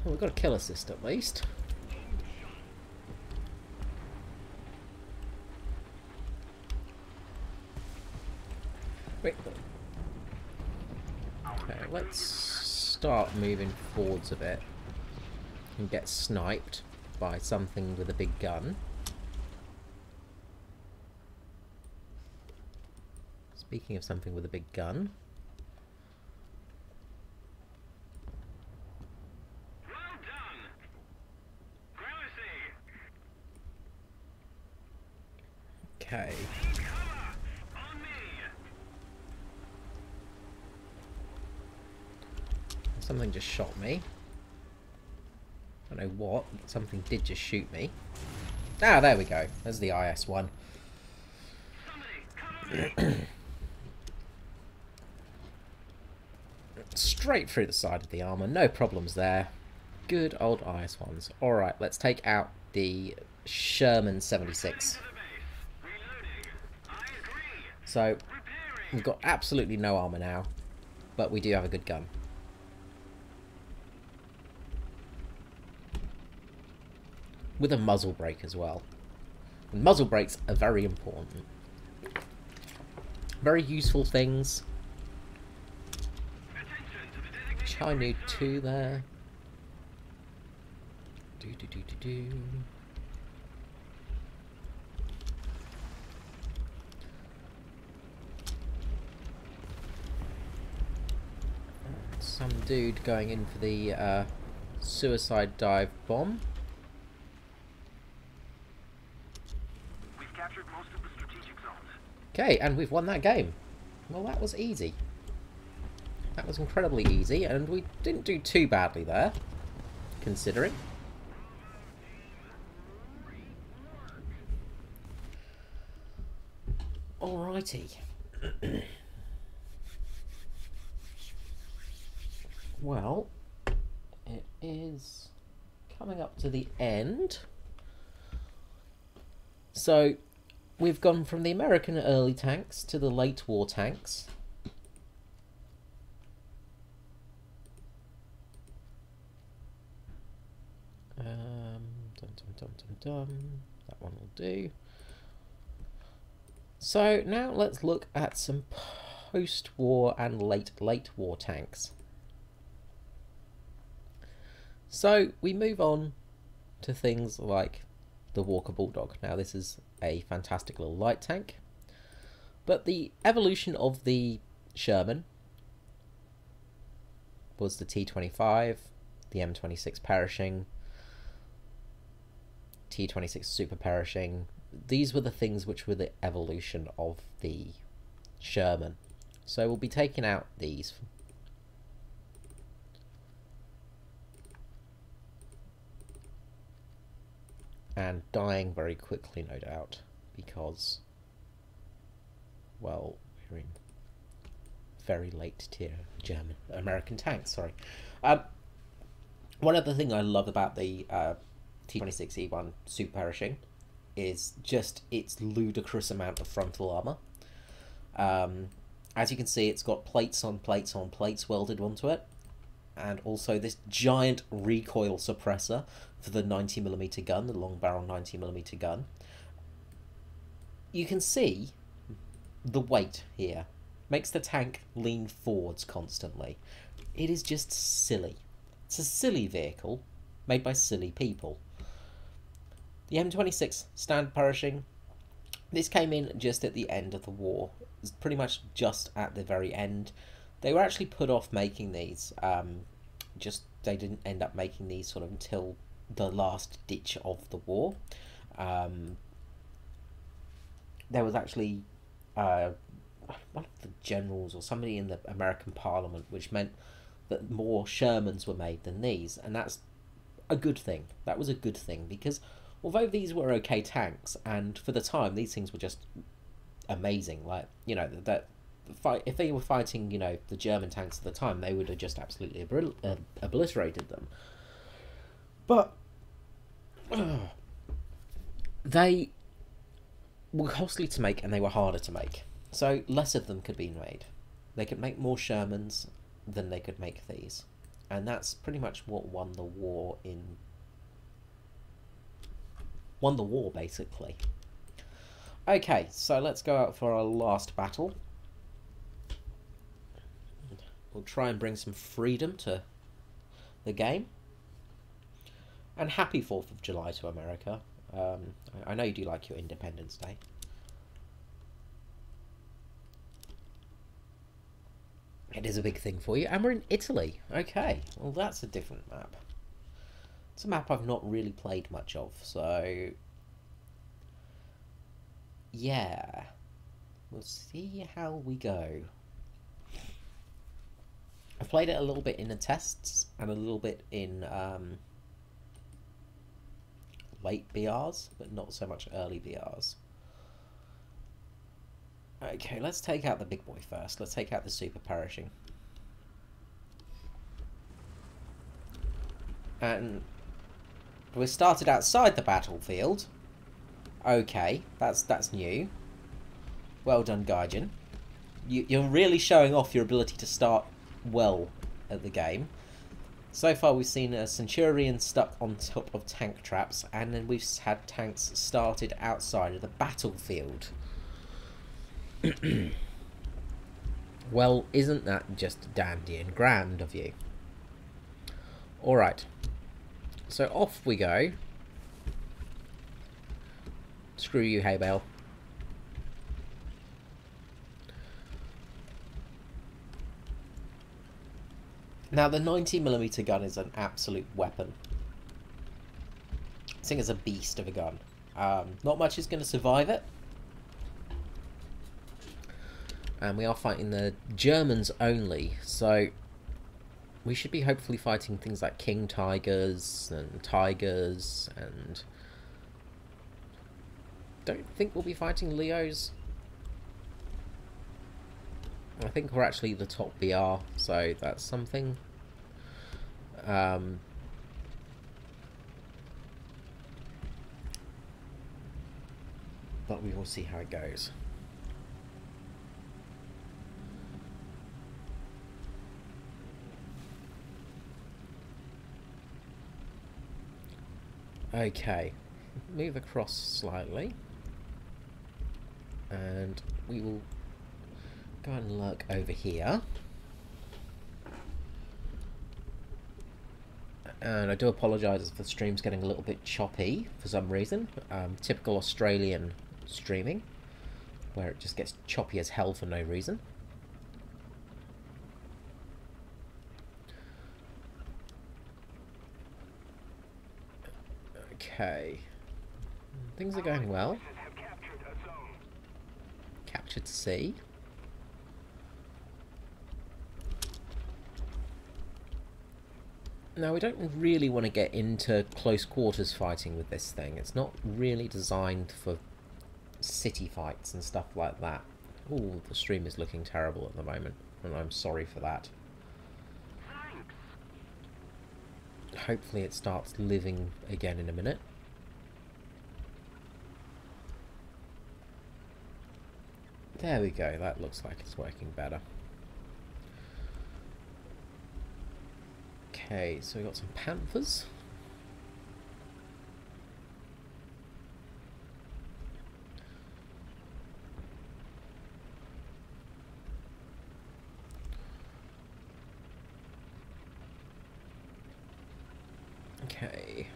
A: Well, we've got a kill assist at least. Wait. Okay, let's start moving forwards a bit and get sniped by something with a big gun. Speaking of something with a big gun.
B: Well done. Grimacey.
A: Okay.
B: On me.
A: Something just shot me. I don't know what, but something did just shoot me. Ah, there we go. There's the IS-1.
B: Somebody, cover me.
A: Straight through the side of the armour, no problems there. Good old IS-1s. Alright, let's take out the Sherman 76.
B: To the base. Reloading. I agree.
A: So,
B: Repairing.
A: we've got absolutely no armour now, but we do have a good gun. With a muzzle brake as well. And muzzle brakes are very important. Very useful things.
B: Attention to the designated
A: Chinu
B: zone.
A: 2 there. Do. Some dude going in for the suicide dive bomb.
B: We've captured most of the strategic zones.
A: Okay, and we've won that game. Well, that was easy. That was incredibly easy, and we didn't do too badly there, considering. Alrighty. Well, it is coming up to the end. So, we've gone from the American early tanks to the late war tanks. That one will do. So now let's look at some post-war and late war tanks. So we move on to things like the Walker Bulldog. Now this is a fantastic little light tank, but the evolution of the Sherman was the T-25, the M26 Pershing, T-26 Super Pershing. These were the things which were the evolution of the Sherman. So we'll be taking out these. And dying very quickly, no doubt, because, well, we're in very late tier American tanks, sorry. One other thing I love about the T-26E1 Super Pershing is just its ludicrous amount of frontal armor. As you can see, it's got plates on plates on plates welded onto it, and also this giant recoil suppressor for the 90mm gun, the long barrel 90mm gun. You can see the weight here makes the tank lean forwards constantly. It is just silly. It's a silly vehicle made by silly people. The M26 Standard Pershing, this came in just at the end of the war. It was pretty much just at the very end. They were actually put off making these. They didn't end up making these sort of until the last ditch of the war. There was actually one of the generals or somebody in the American Parliament, which meant that more Shermans were made than these, and that's a good thing. That was a good thing, because although these were okay tanks, and for the time these things were just amazing, like, you know, that fight, if they were fighting, you know, the German tanks at the time, they would have just absolutely obliterated them. But they were costly to make and they were harder to make, so less of them could be made. They could make more Shermans than they could make these, and that's pretty much what won the war, basically. Okay, so let's go out for our last battle. We'll try and bring some freedom to the game. And happy 4th of July to America. I know you do like your Independence Day. It is a big thing for you. And we're in Italy. Okay, well that's a different map. It's a map I've not really played much of, so... yeah, we'll see how we go. I've played it a little bit in the tests and a little bit in late BRs, but not so much early BRs. Okay, let's take out the big boy first. Let's take out the super perishing. And we started outside the battlefield. Okay, that's new. Well done, Gaijin. You're really showing off your ability to start well at the game. So far we've seen a Centurion stuck on top of tank traps, and then we've had tanks started outside of the battlefield. Well, isn't that just dandy and grand of you? Alright. So off we go. Screw you, hay bale. Now the 90mm gun is an absolute weapon. This thing is a beast of a gun. Not much is going to survive it. And we are fighting the Germans only, so we should be hopefully fighting things like King Tigers and Tigers, and don't think we'll be fighting Leos. I think we're actually the top BR, so that's something. But we will see how it goes. Okay, move across slightly, and we will go and lurk over here. And I do apologise if the stream's getting a little bit choppy for some reason. Typical Australian streaming, where it just gets choppy as hell for no reason. Okay. Things are going well. Captured C. Now, we don't really want to get into close quarters fighting with this thing. It's not really designed for city fights and stuff like that. Ooh, the stream is looking terrible at the moment, and I'm sorry for that. Hopefully it starts living again in a minute. There we go, that looks like it's working better. Okay, so we've got some Panthers. Okay.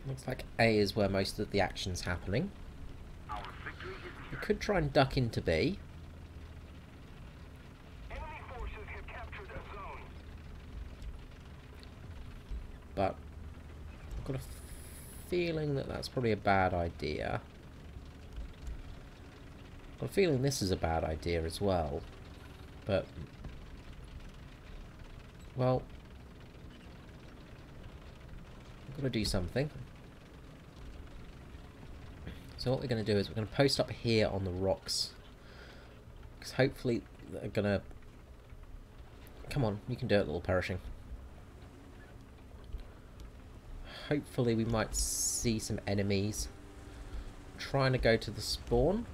A: Looks like A is where most of the action's happening. We could try and duck into B. But I've got a feeling that that's probably a bad idea. I've got a feeling this is a bad idea as well. But, well, I've got to do something. So what we're going to do is we're going to post up here on the rocks. Because hopefully they're going to... Come on, you can do it, little perishing. Hopefully we might see some enemies trying to go to the spawn.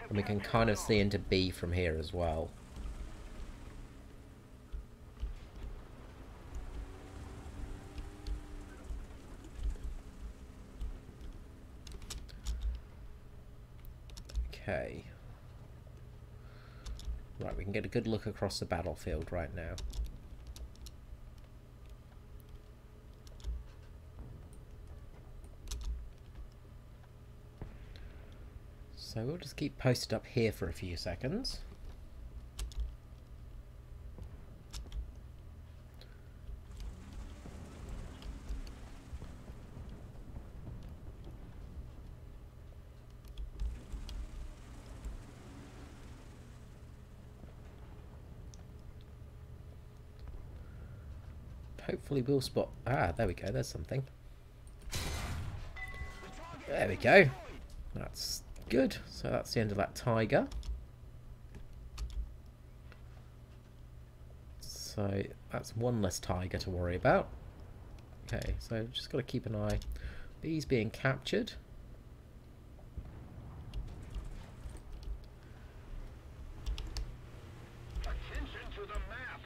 A: And we can kind of see into B from here as well. Okay. Right, we can get a good look across the battlefield right now. So we'll just keep posted up here for a few seconds. hopefully we'll spot... Ah, there we go, there's something. There we go. That's good. So that's the end of that tiger. So that's one less tiger to worry about. Okay, so just got to keep an eye. Bees being captured.
B: Attention to the map.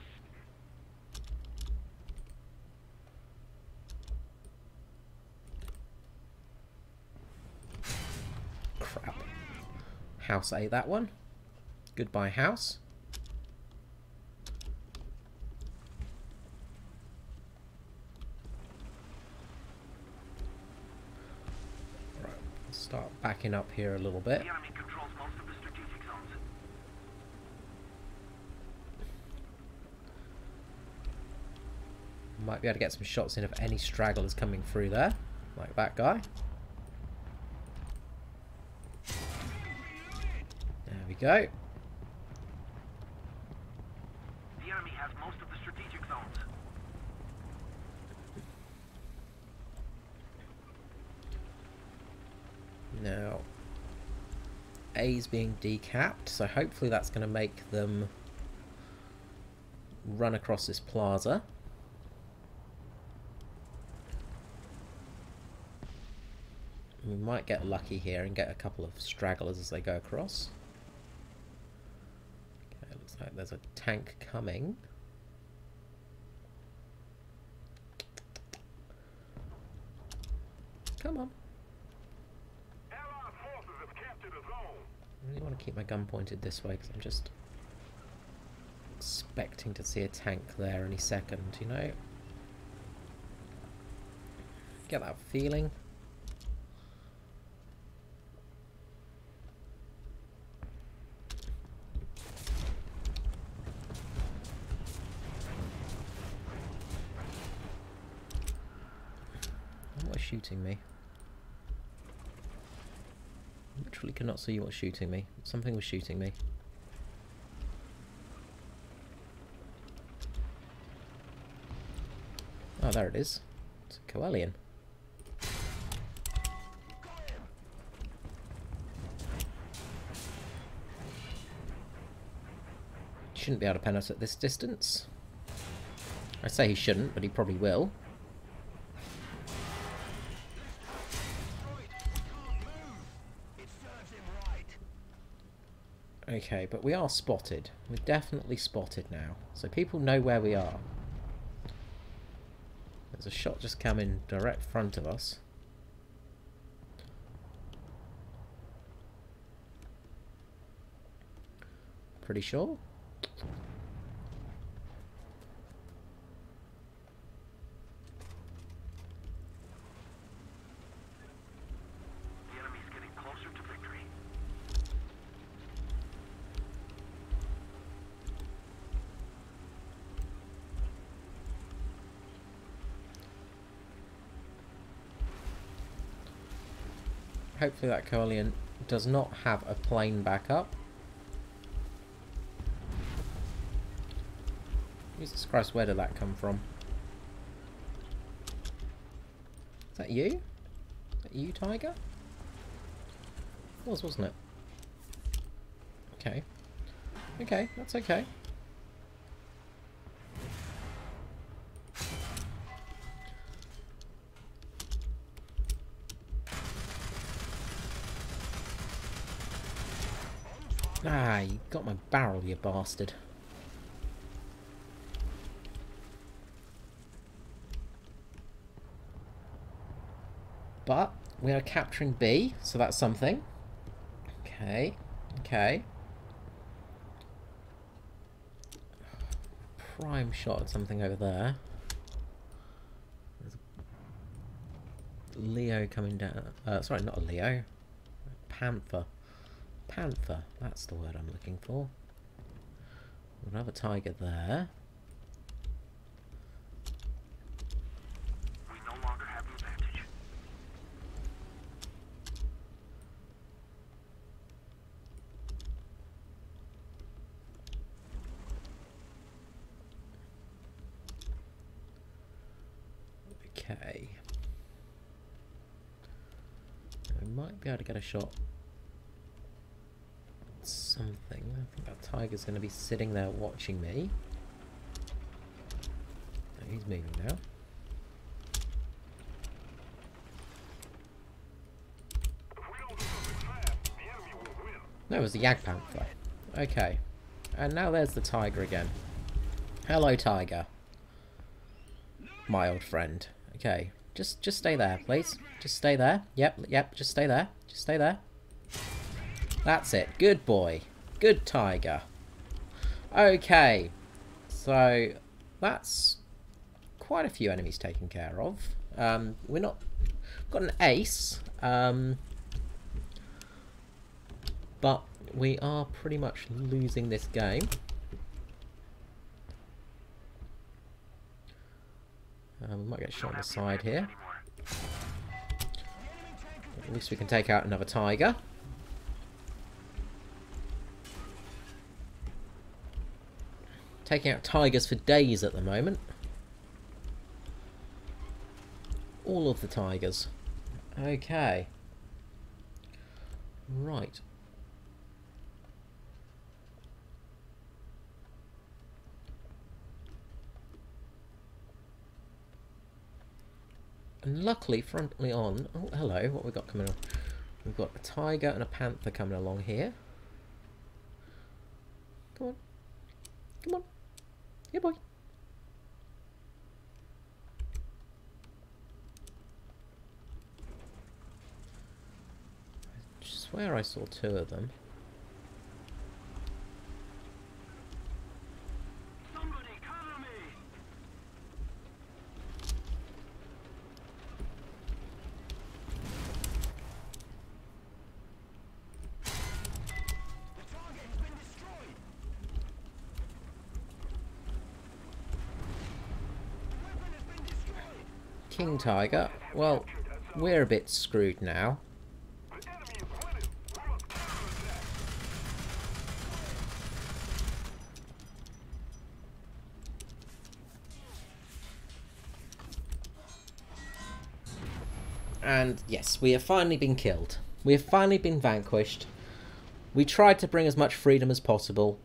A: Crap. House ate that one. Goodbye, house. Right, start backing up here a little bit.
B: The enemy controls most of the strategic zones.
A: Might be able to get some shots in if any stragglers coming through there, like that guy. There we go.
B: The enemy has most of the strategic zones.
A: Now, A's being decapped, so hopefully that's going to make them run across this plaza. We might get lucky here and get a couple of stragglers as they go across. Okay, looks like there's a tank coming. Come on.
B: Allied forces have captured a zone.
A: I really want to keep my gun pointed this way because I'm just expecting to see a tank there any second, you know? Get that feeling. What's shooting me? I literally cannot see what's shooting me. Something was shooting me. Oh, there it is. It's a Coelian. Shouldn't be able to pen us at this distance. I say he shouldn't, but he probably will. Okay, but we are spotted. We're definitely spotted now. So people know where we are. There's a shot just coming direct front of us. Pretty sure.
B: The enemy's getting closer to victory.
A: Hopefully that Coelian does not have a plane backup. Jesus Christ, where did that come from? Is that you? Is that you, Tiger? It was, wasn't it? Okay. Okay, that's okay. Ah, you got my barrel, you bastard. But we are capturing B, so that's something. Okay, okay. Prime shot at something over there. There's a Leo coming down. Sorry, not a Leo. Panther. Panther, that's the word I'm looking for. Another tiger there.
B: We no longer have the advantage.
A: Okay. We might be able to get a shot at something. I think that tiger's going to be sitting there watching me. Oh, he's moving now. No, it was the Jagdpanther. Okay. And now there's the tiger again. Hello, tiger. My old friend. Okay. Just stay there, please. Just stay there. Yep, just stay there. Just stay there. That's it. Good boy. Good tiger. Okay. So, that's quite a few enemies taken care of. We're not... Got an ace. But we are pretty much losing this game. We might get shot on the side here. At least we can take out another tiger. Taking out tigers for days at the moment. All of the tigers. Okay. Right. And luckily, frontally on... Oh, hello. What we got coming on? We've got a tiger and a panther coming along here. Come on. Come on. Yeah, boy. I swear I saw two of them. King Tiger. Well, we're a bit screwed now. And yes, we have finally been killed. We have finally been vanquished. We tried to bring as much freedom as possible.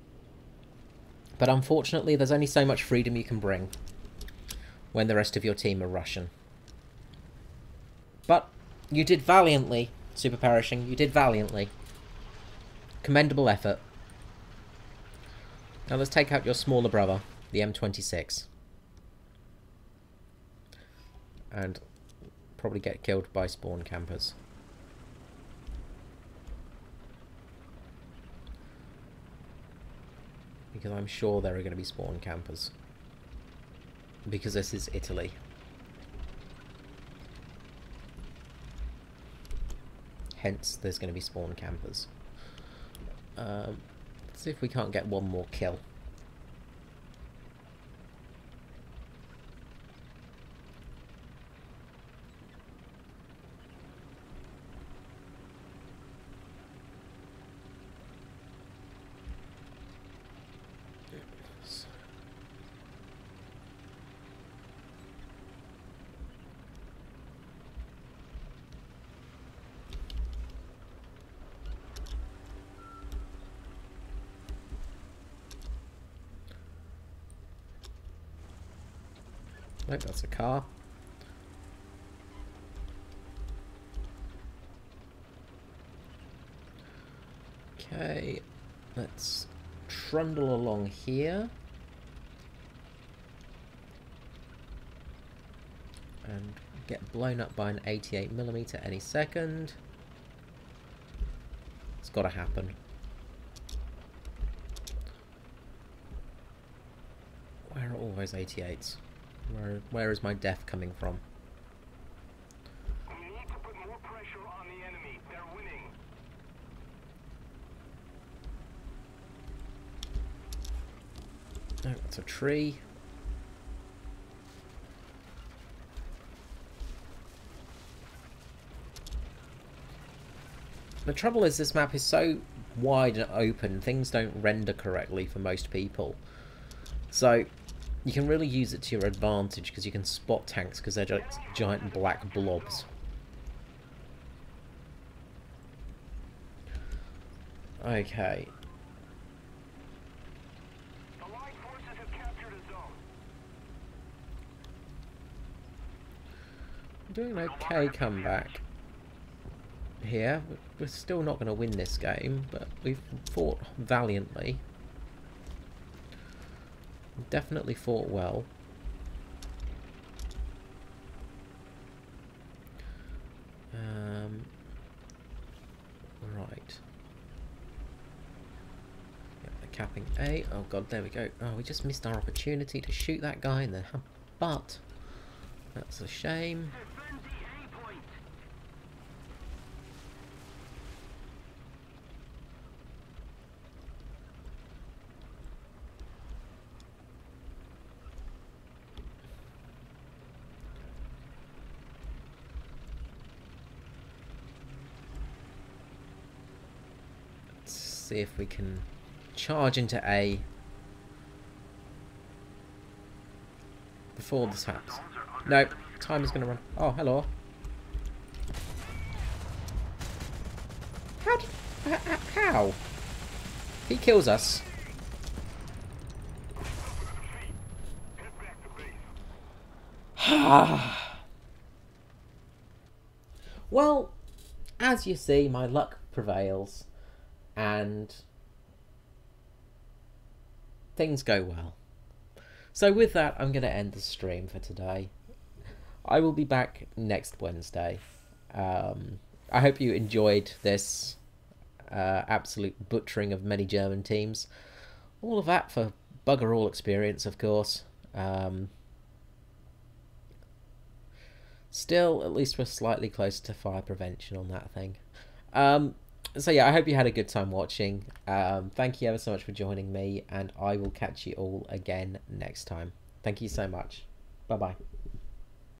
A: But unfortunately, there's only so much freedom you can bring when the rest of your team are Russian. But you did valiantly, Super Perishing. You did valiantly. Commendable effort. Now let's take out your smaller brother, the M26. And probably get killed by spawn campers. Because I'm sure there are going to be spawn campers. Because this is Italy. Hence, there's going to be spawn campers. Let's see if we can't get one more kill. Nope, that's a car. Okay, let's trundle along here. And get blown up by an 88mm any second. It's got to happen. Where are all those 88s? Where is my death coming from?
B: We need to put more pressure on the enemy. They're winning.
A: No, that's a tree. The trouble is this map is so wide and open, things don't render correctly for most people. So you can really use it to your advantage because you can spot tanks because they're just giant black blobs. Okay.
B: Allied forces have captured a zone.
A: Doing an okay comeback here. We're still not going to win this game, but we've fought valiantly. Definitely fought well. Right. Capping A. Oh god, there we go. Oh, we just missed our opportunity to shoot that guy in the butt. That's a shame.
B: Defend the A point.
A: Let's see if we can charge into A before this happens. No, time is going to run. Oh, hello. How? He kills us. Well, as you see, my luck prevails, and things go well. So with that, I'm going to end the stream for today. I will be back next Wednesday. I hope you enjoyed this absolute butchering of many German teams. All of that for bugger all experience, of course. Still, at least we're slightly closer to fire prevention on that thing. So yeah, I hope you had a good time watching. Thank you ever so much for joining me, and I will catch you all again next time. Thank you so much. Bye-bye.